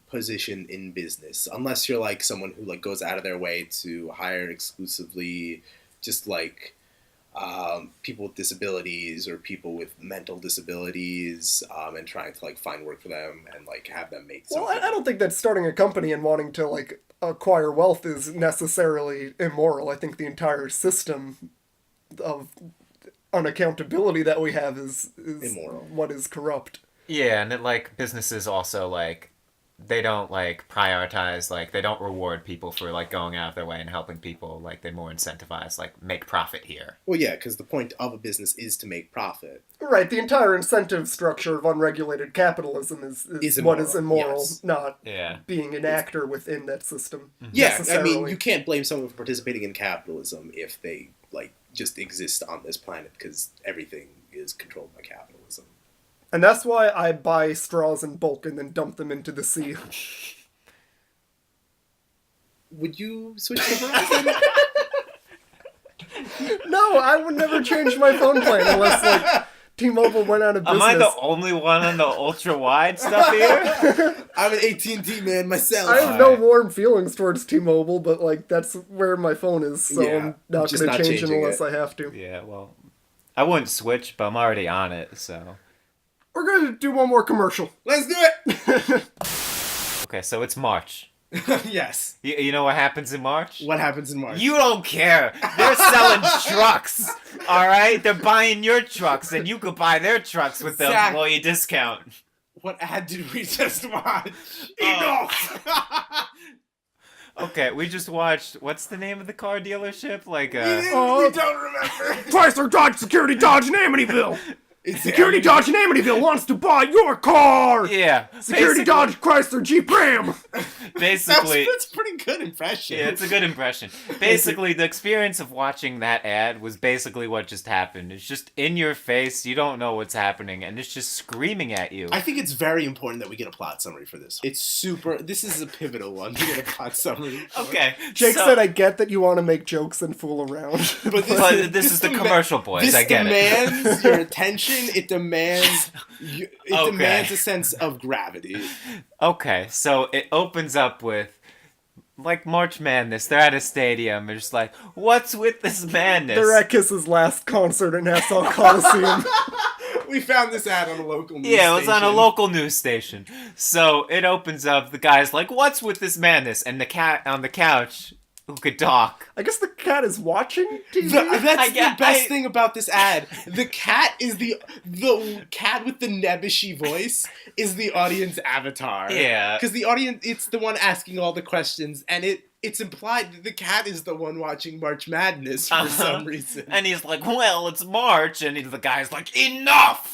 S2: position in business? Unless you're, like, someone who, like, goes out of their way to hire exclusively... just like people with disabilities or people with mental disabilities and trying to like find work for them and like have them make
S1: Well,
S2: something.
S1: I don't think that starting a company and wanting to like acquire wealth is necessarily immoral. I think the entire system of unaccountability that we have is
S2: Immoral.
S1: what is corrupt.
S3: Yeah, and it, like, businesses also, like, they don't, like, prioritize, like, they don't reward people for, like, going out of their way and helping people. Like, they more incentivize, like, make profit here.
S2: Well, yeah, because the point of a business is to make profit.
S1: Right, the entire incentive structure of unregulated capitalism is what is immoral,
S2: yes.
S1: not
S3: Yeah.
S1: being an actor within that system.
S2: Yeah, I
S1: necessarily.
S2: mean, you can't blame someone for participating in capitalism if they like just exist on this planet because everything is controlled by capitalism.
S1: And that's why I buy straws in bulk and then dump them into the sea.
S2: Would you switch to Verizon?
S1: No, I would never change my phone plan unless, like, T-Mobile went out of business.
S3: Am I the only one on the ultra-wide stuff here?
S2: I'm an AT&T man myself.
S1: I have no warm feelings towards T-Mobile, but, like, that's where my phone is, so
S2: Yeah,
S1: I'm not
S2: just
S1: going to
S2: not
S1: change it
S2: changing
S1: unless
S2: it.
S1: I have to.
S3: Yeah, well, I wouldn't switch, but I'm already on it, so...
S1: We're going to do one more commercial.
S2: Let's do it!
S3: Okay, so it's March.
S2: Yes.
S3: You know what happens in March?
S2: What happens in March?
S3: You don't care. They're selling trucks. All right, they're buying your trucks, and you could buy their trucks with the
S2: Zach.
S3: employee discount.
S2: What ad did we just watch? Enough!
S3: Okay, we just watched. What's the name of the car dealership? Like,
S2: We don't remember.
S1: Chrysler Dodge Security Dodge in Amityville! Security Dodge in Amityville wants to buy your car!
S3: Yeah.
S1: Security Dodge Chrysler Jeep Ram!
S3: Basically.
S2: That's a pretty good impression.
S3: Yeah, it's a good impression. Basically, the experience of watching that ad was basically what just happened. It's just in your face, you don't know what's happening, and it's just screaming at you.
S2: I think it's very important that we get a plot summary for this. This is a pivotal one to get a plot summary.
S3: Okay.
S1: Jake said, I get that you want to make jokes and fool around.
S3: But this is the commercial, boys. I get it.
S2: This demands your attention. It demands demands a sense of gravity.
S3: Okay, so it opens up with, like, March Madness. They're at a stadium. They're just like, what's with this madness?
S1: They're at Kiss's last concert in Nassau Coliseum.
S2: We found this ad on a local news
S3: Yeah, it was
S2: station.
S3: on a local news station. So it opens up, the guy's like, what's with this madness? And the cat on the couch, who could talk.
S1: I guess the cat is watching TV?
S2: That's the best thing about this ad. The cat is the cat with the nebbishy voice is the audience avatar.
S3: Yeah.
S2: Because the audience, it's the one asking all the questions, and it's implied that the cat is the one watching March Madness for some reason.
S3: And he's like, well, it's March. And the guy's like, enough!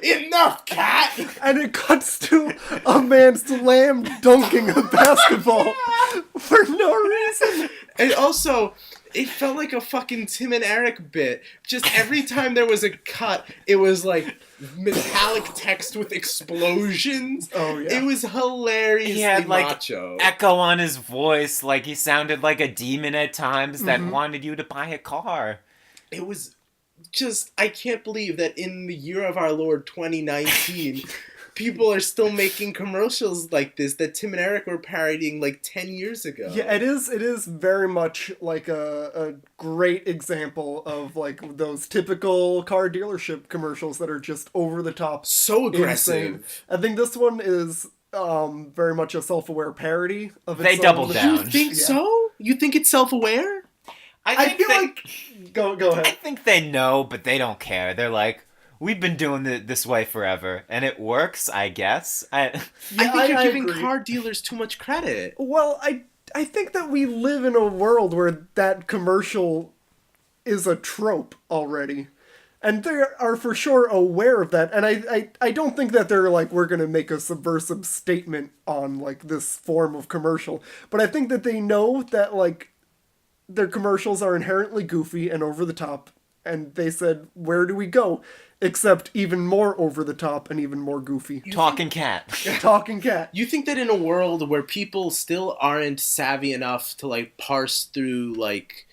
S2: Enough, cat!
S1: And it cuts to a man slam dunking a basketball for no reason.
S2: And also, it felt like a fucking Tim and Eric bit. Just every time there was a cut, it was like metallic text with explosions.
S1: Oh, yeah.
S2: It was hilariously
S3: He had, like,
S2: macho.
S3: echo on his voice. Like, he sounded like a demon at times that wanted you to buy a car.
S2: It was just, I can't believe that in the year of our Lord 2019, people are still making commercials like this that Tim and Eric were parodying like 10 years ago.
S1: Yeah, it is very much like a great example of like those typical car dealership commercials that are just over the top.
S2: So aggressive.
S1: Insane. I think this one is very much a self-aware parody of its
S3: They doubled
S1: own.
S3: down.
S2: You think
S1: Yeah.
S2: so? You think it's self-aware?
S1: I feel like... Go
S3: I
S1: ahead.
S3: think they know, but they don't care. They're like, we've been doing it this way forever, and it works, I guess.
S2: I think you're giving
S1: agree.
S2: car dealers too much credit.
S1: Well, I think that we live in a world where that commercial is a trope already. And they are for sure aware of that. And I don't think that they're like, we're going to make a subversive statement on like this form of commercial. But I think that they know that like their commercials are inherently goofy and over the top. And they said, where do we go? Except even more over the top and even more goofy.
S3: Talking cat.
S1: Talking cat.
S2: You think that in a world where people still aren't savvy enough to like parse through like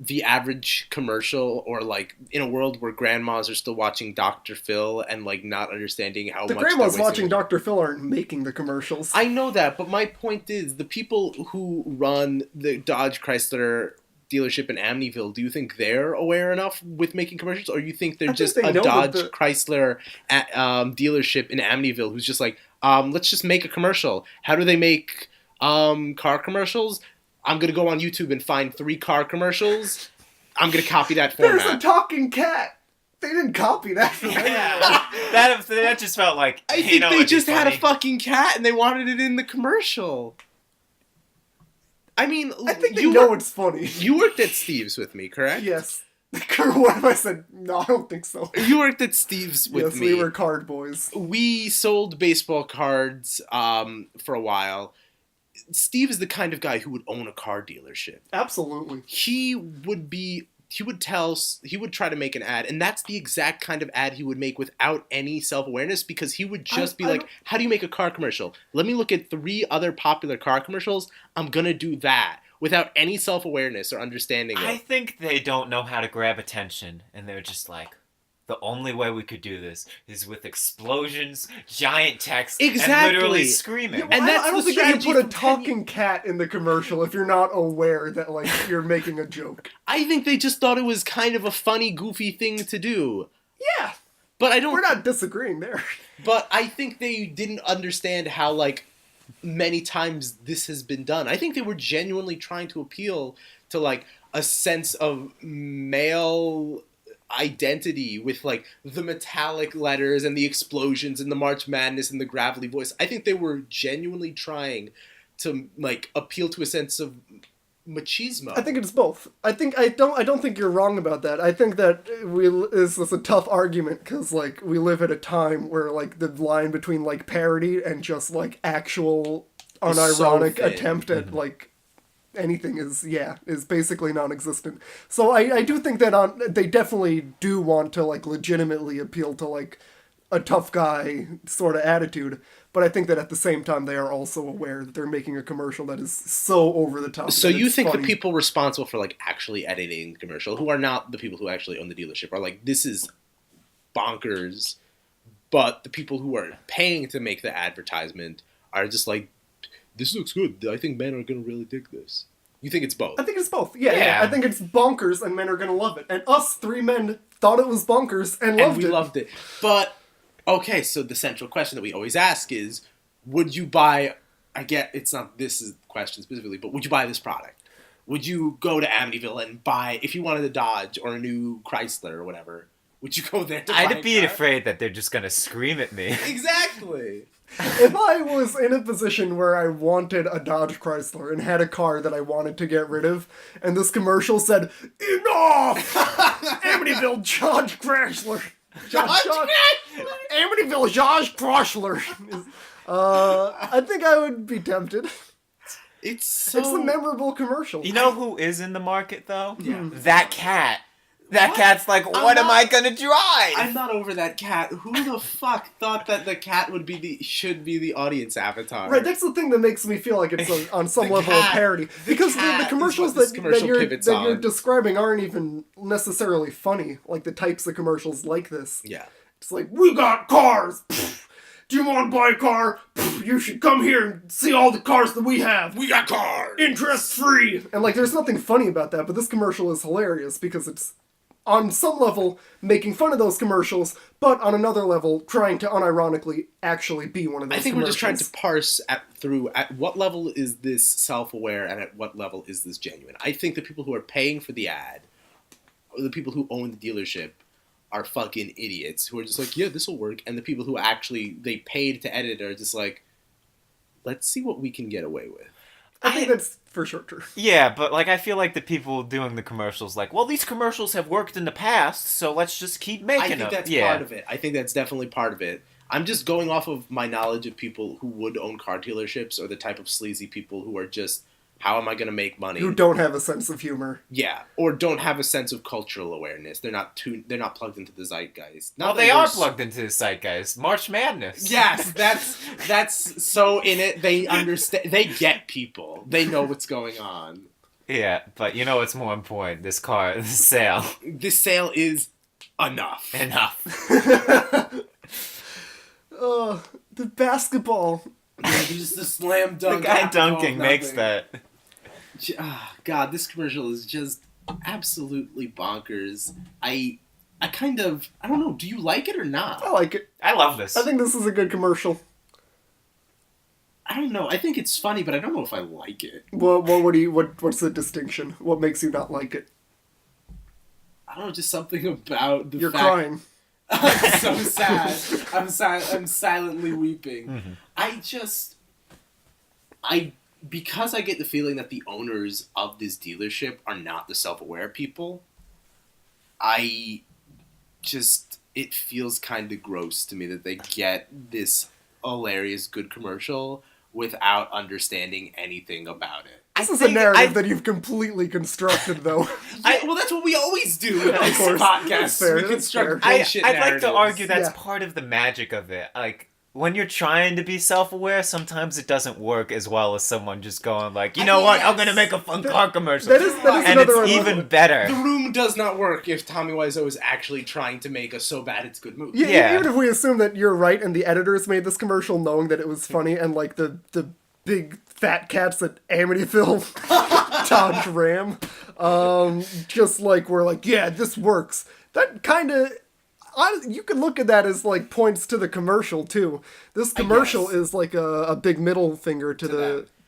S2: the average commercial, or like in a world where grandmas are still watching Dr. Phil and like not understanding how
S1: The
S2: much
S1: grandmas
S2: they're
S1: watching
S2: wasting-
S1: Dr. Phil aren't making the commercials.
S2: I know that, but my point is the people who run the Dodge Chrysler dealership in Amityville, do you think they're aware enough with making commercials, or you think they're
S1: think
S2: just
S1: they
S2: a
S1: know
S2: Dodge
S1: that
S2: Chrysler dealership in Amityville who's just like, let's just make a commercial. How do they make car commercials? I'm gonna go on YouTube and find 3 car commercials. I'm gonna copy that
S1: There's
S2: format.
S1: a talking cat. They didn't copy that from anyone.
S3: that just felt like,
S2: I
S3: you
S2: think
S3: know,
S2: they
S3: it'd be
S2: just had a
S3: funny.
S2: fucking cat and they wanted it in the commercial. I mean,
S1: I think they
S2: you
S1: know
S2: wor-
S1: it's funny.
S2: You worked at Steve's with me, correct?
S1: Yes. What if I said, no, I don't think so.
S2: You worked at Steve's with
S1: Yes,
S2: me.
S1: we were card boys.
S2: We sold baseball cards for a while. Steve is the kind of guy who would own a car dealership.
S1: Absolutely.
S2: He would try to make an ad, and that's the exact kind of ad he would make without any self-awareness, because he would just be like, how do you make a car commercial? Let me look at 3 other popular car commercials. I'm gonna do that without any self-awareness or understanding
S3: I
S2: it.
S3: think they don't know how to grab attention, and they're just like, the only way we could do this is with explosions, giant text,
S2: Exactly.
S3: and literally screaming.
S1: Yeah,
S2: And
S1: I
S2: that's
S1: don't
S2: the
S1: think you can
S2: strategy
S1: put a
S2: from 10
S1: talking cat in the commercial if you're not aware that, like, you're making a joke.
S2: I think they just thought it was kind of a funny, goofy thing to do.
S1: Yeah.
S2: But I don't.
S1: We're not disagreeing there.
S2: But I think they didn't understand how, like, many times this has been done. I think they were genuinely trying to appeal to, like, a sense of male identity with, like, the metallic letters and the explosions and the March Madness and the gravelly voice. I think they were genuinely trying to, like, appeal to a sense of machismo.
S1: I think it's both. I don't think you're wrong about that. I think that this is a tough argument because like we live at a time where like the line between like parody and just like actual unironic
S2: thin.
S1: attempt at like anything is basically non-existent. So I do think that they definitely do want to like legitimately appeal to like a tough guy sort of attitude. But I think that at the same time, they are also aware that they're making a commercial that is so over the top.
S2: So you think
S1: funny.
S2: the people responsible for like actually editing the commercial, who are not the people who actually own the dealership, are like, this is bonkers, but the people who are paying to make the advertisement are just like, this looks good. I think men are going to really dig this. You think it's both?
S1: I think it's both. Yeah. I think it's bonkers and men are going to love it. And us three men thought it was bonkers and loved it.
S2: Loved it. But, okay, so the central question that we always ask is, would you buy, I get it's not this is the question specifically, but would you buy this product? Would you go to Amityville and buy, if you wanted a Dodge or a new Chrysler or whatever, would you go there to buy
S3: I'd
S2: a
S3: be
S2: car?
S3: afraid that they're just gonna scream at me.
S2: Exactly.
S1: If I was in a position where I wanted a Dodge Chrysler and had a car that I wanted to get rid of, and this commercial said, "Enough! Amityville Dodge Chrysler! Amityville Dodge Chrysler!" I think I would be tempted.
S2: It's
S1: It's a memorable commercial.
S3: You know who is in the market though?
S2: Yeah.
S3: That cat. That cat's like, what am I gonna drive?
S2: I'm not over that cat. Who the fuck thought that the cat should be the audience avatar?
S1: Right, that's the thing that makes me feel like it's on some
S2: The
S1: level
S2: cat-
S1: a parody. Because
S2: cat
S1: the
S2: is
S1: commercials
S2: what this
S1: that
S2: commercial
S1: you're
S2: pivots on.
S1: describing aren't even necessarily funny, like the types of commercials like this.
S2: Yeah.
S1: It's like, we got cars! Pfft. Do you want to buy a car? Pfft. You should come here and see all the cars that we have!
S2: We got cars!
S1: Interest free! And like, there's nothing funny about that, but this commercial is hilarious because it's on some level making fun of those commercials, but on another level trying to unironically actually be one of those
S2: I think
S1: commercials.
S2: we're just trying to parse through at what level is this self-aware and at what level is this genuine. I think the people who are paying for the ad, or the people who own the dealership, are fucking idiots who are just like, yeah, this will work. And the people who actually, they paid to edit are just like, let's see what we can get away with.
S1: I think that's for sure true.
S3: Yeah, but like I feel like the people doing the commercials, like, well, these commercials have worked in the past, so let's just keep making them.
S2: I think that's part of it. I think that's definitely part of it. I'm just going off of my knowledge of people who would own car dealerships, or the type of sleazy people who are just, how am I going to make money?
S1: Who don't have a sense of humor.
S2: Yeah, or don't have a sense of cultural awareness. They're not plugged into the zeitgeist.
S3: Well, they are plugged into the zeitgeist. March Madness.
S2: Yes, that's so in it. They understand. They get people. They know what's going on.
S3: Yeah, but you know what's more important? This sale.
S2: This sale is enough.
S3: Enough.
S1: The basketball.
S2: Just the slam
S3: The
S2: dunk.
S3: guy dunking makes that.
S2: God, this commercial is just absolutely bonkers. I don't know. Do you like it or not?
S1: I like it.
S3: I love this.
S1: I think this is a good commercial.
S2: I don't know. I think it's funny, but I don't know if I like it.
S1: What's the distinction? What makes you not like it?
S2: I don't know. Just something about the
S1: You're
S2: fact.
S1: crying.
S2: I'm so sad. I'm silently weeping.
S3: Mm-hmm.
S2: Because I get the feeling that the owners of this dealership are not the self-aware people. It feels kind of gross to me that they get this hilarious good commercial without understanding anything about it.
S1: This is a narrative that you've completely constructed, though.
S2: Well, that's what we always do with this
S1: course.
S2: podcast.
S1: That's fair,
S2: We
S1: that's
S2: construct
S1: fair.
S2: bullshit
S3: I'd like
S2: narratives.
S3: to argue that's
S1: Yeah.
S3: part of the magic of it. Like, when you're trying to be self-aware, sometimes it doesn't work as well as someone just going like, you know what, I'm gonna make a fun car commercial.
S1: That is
S3: and
S1: another
S3: it's
S1: level.
S3: even better.
S2: The Room does not work if Tommy Wiseau is actually trying to make a so bad it's good movie.
S1: Yeah, even if we assume that you're right and the editors made this commercial knowing that it was funny and like the big fat cats at Amityville Dodge Ram just like were like, yeah, this works. That kind of you could look at that as like points to the commercial too. This commercial is like a big middle finger to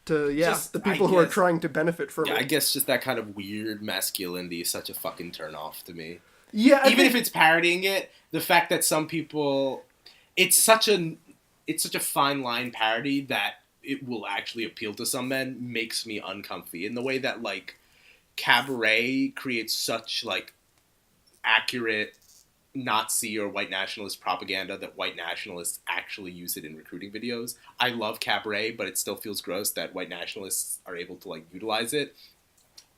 S1: the people who are trying to benefit from
S2: Yeah,
S1: it.
S2: I guess just that kind of weird masculinity is such a fucking turnoff to me.
S1: Yeah,
S2: Even if it's parodying it, the fact that some people, it's such a fine line parody that it will actually appeal to some men makes me uncomfy. In the way that, like, Cabaret creates such, like, accurate Nazi or white nationalist propaganda that white nationalists actually use it in recruiting videos. I love Cabaret, but it still feels gross that white nationalists are able to, like, utilize it.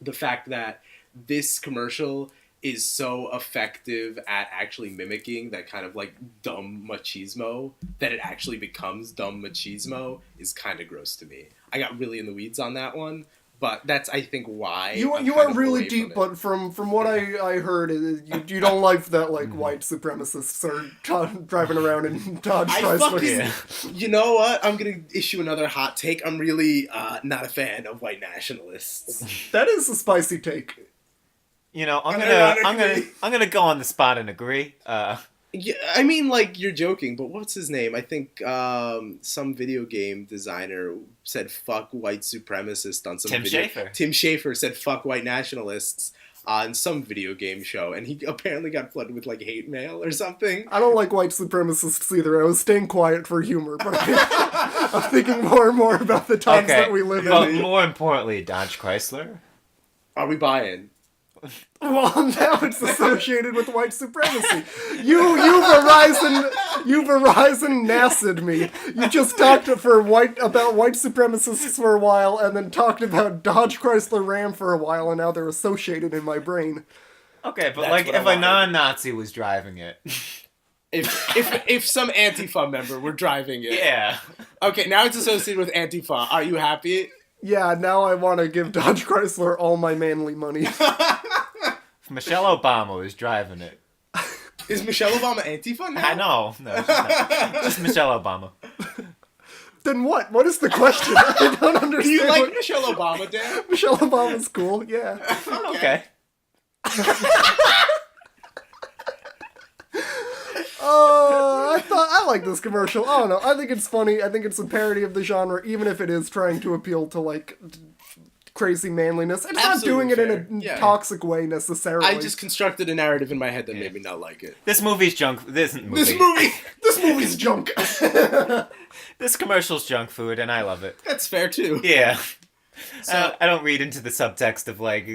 S2: The fact that this commercial is so effective at actually mimicking that kind of, like, dumb machismo that it actually becomes dumb machismo is kind of gross to me. I got really in the weeds on that one, but that's, I think, why
S1: You
S2: I'm
S1: are
S2: kind of
S1: really
S2: away
S1: deep,
S2: from it.
S1: but from what I heard, you don't like that, like, white supremacists are driving around in Dodge
S2: I
S1: Chryslers.
S2: fucking, you know what? I'm gonna issue another hot take. I'm really not a fan of white nationalists.
S1: That is a spicy take.
S3: You know, I'm
S2: Unironically.
S3: gonna go on the spot and agree.
S2: Yeah, I mean, like, you're joking, but what's his name? I think some video game designer said "fuck white supremacists" on some
S3: Tim
S2: video.
S3: Schafer.
S2: Tim Schafer said "fuck white nationalists" on some video game show, and he apparently got flooded with, like, hate mail or something.
S1: I don't like white supremacists either. I was staying quiet for humor, but I'm thinking more and more about the times that we live
S3: but
S1: in.
S3: more importantly, Dodge Chrysler.
S2: Are we buying?
S1: Well, now it's associated with white supremacy. You Verizon nassed me. You just talked about white supremacists for a while, and then talked about Dodge Chrysler Ram for a while, and now they're associated in my brain.
S3: Okay, but
S2: That's
S3: like
S2: what I
S3: if a
S2: wanted.
S3: non-Nazi was driving it,
S2: If some Antifa member were driving it.
S3: yeah.
S2: Okay, now it's associated with Antifa. Are you happy?
S1: Yeah, now I want to give Dodge Chrysler all my manly money.
S3: If Michelle Obama was driving it,
S2: Is Michelle Obama Antifa now?
S3: I know, no, she's not. Just Michelle Obama.
S1: Then what? What is the question? I don't understand.
S2: Do you like
S1: what-
S2: Michelle Obama, Dan?
S1: Michelle Obama's cool, yeah.
S3: Okay.
S1: I like this commercial. I don't know. I think it's funny. I think it's a parody of the genre, even if it is trying to appeal to, like, crazy manliness. It's not doing
S2: Absolutely
S1: it in a
S2: fair. Yeah.
S1: toxic way necessarily.
S2: I just constructed a narrative in my head that made me not like it.
S3: This movie's junk. This
S1: movie's junk.
S3: This commercial's junk food, and I love it.
S2: That's fair, too.
S3: Yeah.
S2: So-
S3: I don't read into the subtext of, like,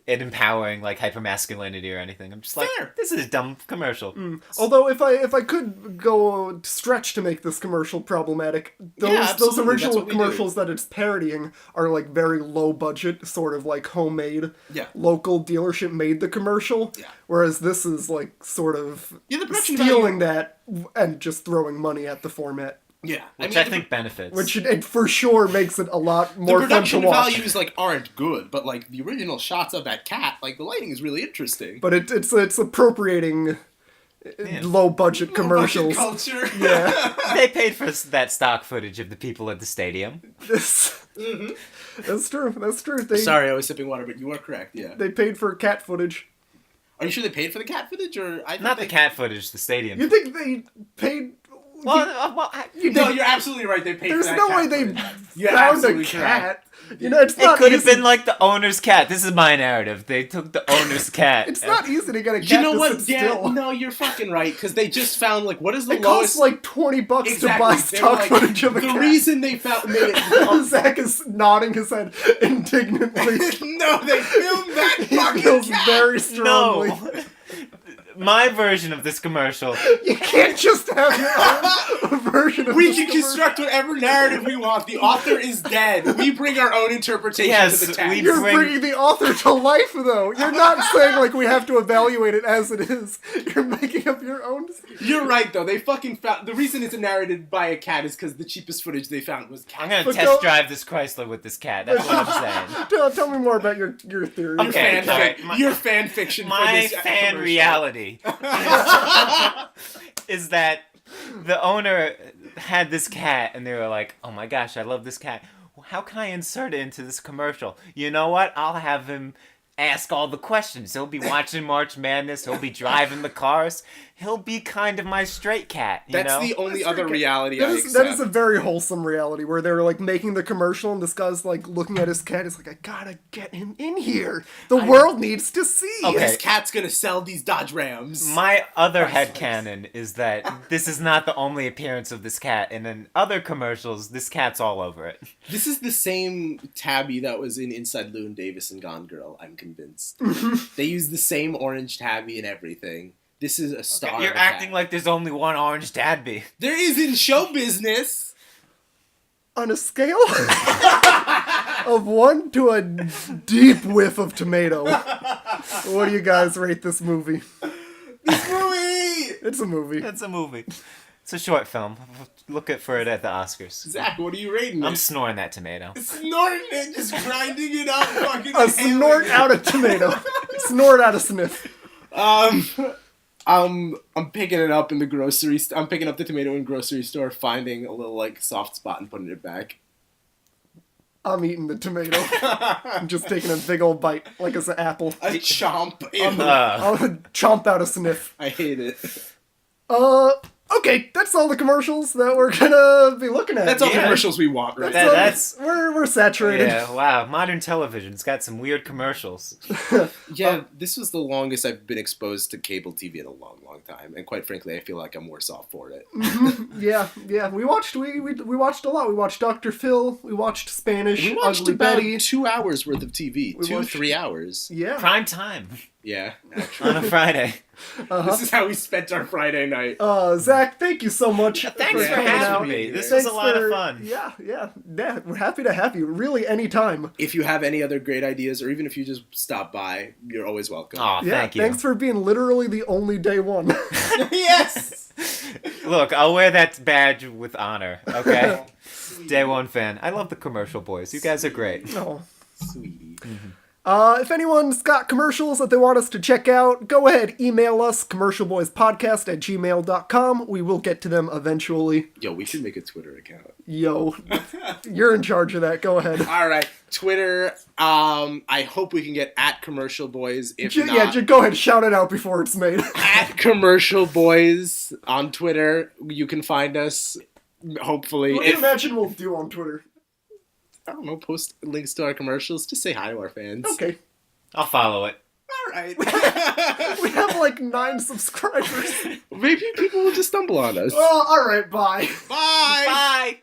S3: it empowering, like, hypermasculinity or anything. I'm just like,
S2: Fair.
S3: this is a dumb commercial.
S1: Although if I could go stretch to make this commercial problematic, those
S2: absolutely. That's
S1: original
S2: what we do.
S1: commercials that it's parodying are, like, very low budget, sort of like homemade.
S2: Yeah.
S1: Local dealership made the commercial.
S2: Yeah.
S1: Whereas this is, like, sort of
S2: Yeah, the production
S1: stealing
S2: value-
S1: that and just throwing money at the format.
S2: Yeah.
S3: Which I think benefits.
S1: Which it for sure makes it a lot more
S2: the
S1: fun to
S2: production
S1: watch.
S2: values, like, aren't good, but, like, the original shots of that cat, like, the lighting is really interesting.
S1: But it's appropriating low budget commercials.
S2: Culture.
S1: Yeah.
S3: They paid for that stock footage of the people at the stadium.
S1: That's true. That's true. They
S2: Sorry, I was sipping water, but you are correct, yeah.
S1: they paid for cat footage.
S2: Are you sure they paid for the cat footage, or...
S3: Not the cat footage, the stadium.
S1: You think they paid?
S2: No, you're absolutely right, they paid
S1: There's
S2: for that
S1: no
S2: cat
S1: way they
S2: footage. You're
S1: found a
S2: absolutely
S1: cat.
S2: correct.
S1: You know, it's
S3: It
S1: not
S3: could have
S1: easy.
S3: been like the owner's cat. This is my narrative. They took the owner's cat.
S1: It's not easy to get a cat
S2: You know
S1: to
S2: what?
S1: sit
S2: Yeah,
S1: still.
S2: no, you're fucking right, because they just found, like, what is the
S1: It
S2: lowest...
S1: costs like $20
S2: Exactly.
S1: to buy
S2: They were
S1: stock
S2: like,
S1: footage of a
S2: the
S1: cat.
S2: reason they made it...
S1: Zach is nodding his head indignantly.
S2: No, they filmed that
S1: He
S2: fucking
S1: feels
S2: cat!
S1: very strongly.
S3: No. My version of this commercial.
S1: You can't just have your own version of
S2: We
S1: this
S2: can
S1: commercial.
S2: construct whatever narrative we want. The author is dead. We bring our own interpretation
S3: Yes,
S2: to the text.
S3: we-
S1: You're
S3: bring-
S1: bringing the author to life, though. You're not saying, like, we have to evaluate it as it is. You're making up your own...
S2: You're right, though. They fucking found... The reason it's narrated by a cat is because the cheapest footage they found was cat.
S3: I'm gonna
S1: But
S3: test
S1: don't-
S3: drive this Chrysler with this cat. That's what I'm saying.
S1: Tell me more about your theory.
S3: Okay.
S2: Fan
S3: alright,
S2: fic-
S3: my-
S2: your fan fiction for
S3: My
S2: this
S3: fan
S2: commercial.
S3: reality is that the owner had this cat and they were like, oh my gosh, I love this cat. How can I insert it into this commercial? You know what? I'll have him ask all the questions. He'll be watching March Madness. He'll be driving the cars. He'll be kind of my straight cat, you
S2: That's
S3: know?
S2: the only other reality
S1: That
S2: I
S1: is,
S2: accept.
S1: that is a very wholesome reality where they're like making the commercial and this guy's like looking at his cat. He's like, I gotta get him in here. The world needs to see.
S3: Okay.
S2: This cat's gonna sell these Dodge Rams.
S3: My other headcanon is that this is not the only appearance of this cat, and in other commercials, this cat's all over it.
S2: This is the same tabby that was in Inside Llewyn Davis and Gone Girl, I'm convinced. They use the same orange tabby and everything. This is a star.
S3: You're
S2: of a
S3: acting
S2: cat.
S3: like there's only one orange tabby.
S2: There is in show business.
S1: On a scale of 1 to a deep whiff of tomato, what do you guys rate this movie?
S2: This movie!
S1: It's a movie.
S3: It's a movie. It's a short film. Look for it at the Oscars.
S2: Zach, what are you rating
S3: I'm
S2: it?
S3: snorting that tomato.
S2: Snorting it, just grinding it up, fucking
S1: A snort out a tomato. Snort out a sniff.
S2: I'm picking it up in the grocery. I'm picking up the tomato in grocery store, finding a little like soft spot and putting it back.
S1: I'm eating the tomato. I'm just taking a big old bite, like it's an apple.
S2: A chomp.
S1: I'll chomp out a sniff.
S2: I hate it.
S1: Okay, that's all the commercials that we're gonna be looking at.
S2: That's all the
S3: Yeah.
S2: commercials we want, right?
S3: That's
S1: We're saturated.
S3: yeah. Wow, modern television's got some weird commercials.
S2: Yeah, this was the longest I've been exposed to cable TV in a long, long time, and quite frankly, I feel like I'm worse off for it.
S1: Yeah. We watched we watched a lot. We watched Dr. Phil. We watched Spanish.
S2: We watched
S1: Ugly
S2: about
S1: Betty.
S2: 2 hours worth of TV.
S1: We watched-
S2: 3 hours.
S1: Yeah.
S3: Prime time
S2: Yeah, actually.
S3: on a Friday.
S2: This is how we spent our Friday night.
S1: Zach, thank you so much.
S3: Thanks for
S2: coming
S3: having
S2: out.
S3: me. This
S1: Thanks
S3: was a lot
S1: for-
S3: of fun.
S1: Yeah. We're happy to have you. Really, anytime.
S2: If you have any other great ideas, or even if you just stop by, you're always welcome.
S3: Oh,
S1: Yeah.
S3: thank you.
S1: Thanks for being literally the only day one.
S2: Yes!
S3: Look, I'll wear that badge with honor. Okay, Day One fan. I love the commercial boys. You guys are great.
S1: Oh.
S2: Sweetie.
S1: If anyone's got commercials that they want us to check out, go ahead, email us, commercialboyspodcast@gmail.com. We will get to them eventually.
S2: Yo, we should make a Twitter account.
S1: Yo, you're in charge of that. Go ahead.
S2: All right, Twitter. I hope we can get at Commercial Boys. If not,
S1: Yeah, just go ahead, shout it out before it's made.
S2: at Commercial Boys on Twitter. You can find us. Hopefully,
S1: What do you
S2: if,
S1: imagine we'll do on Twitter?
S2: I don't know, post links to our commercials. Just say hi to our fans.
S1: Okay.
S3: I'll follow it.
S2: All right.
S1: We have like 9 subscribers.
S2: Maybe people will just stumble on us.
S1: Oh, alright, bye.
S2: Bye.
S3: Bye.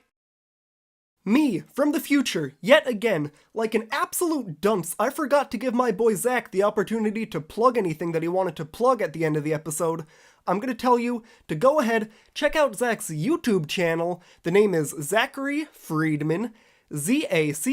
S1: Me, from the future, yet again, like an absolute dunce, I forgot to give my boy Zach the opportunity to plug anything that he wanted to plug at the end of the episode. I'm gonna tell you to go ahead, check out Zach's YouTube channel. The name is Zachary Friedman, Zachary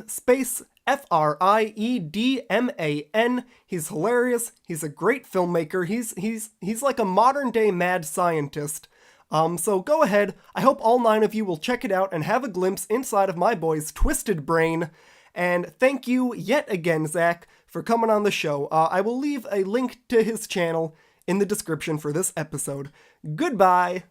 S1: space Friedman. He's hilarious. He's a great filmmaker. He's like a modern day mad scientist. So go ahead. I hope all 9 of you will check it out and have a glimpse inside of my boy's twisted brain. And thank you yet again, Zach, for coming on the show. I will leave a link to his channel in the description for this episode. Goodbye.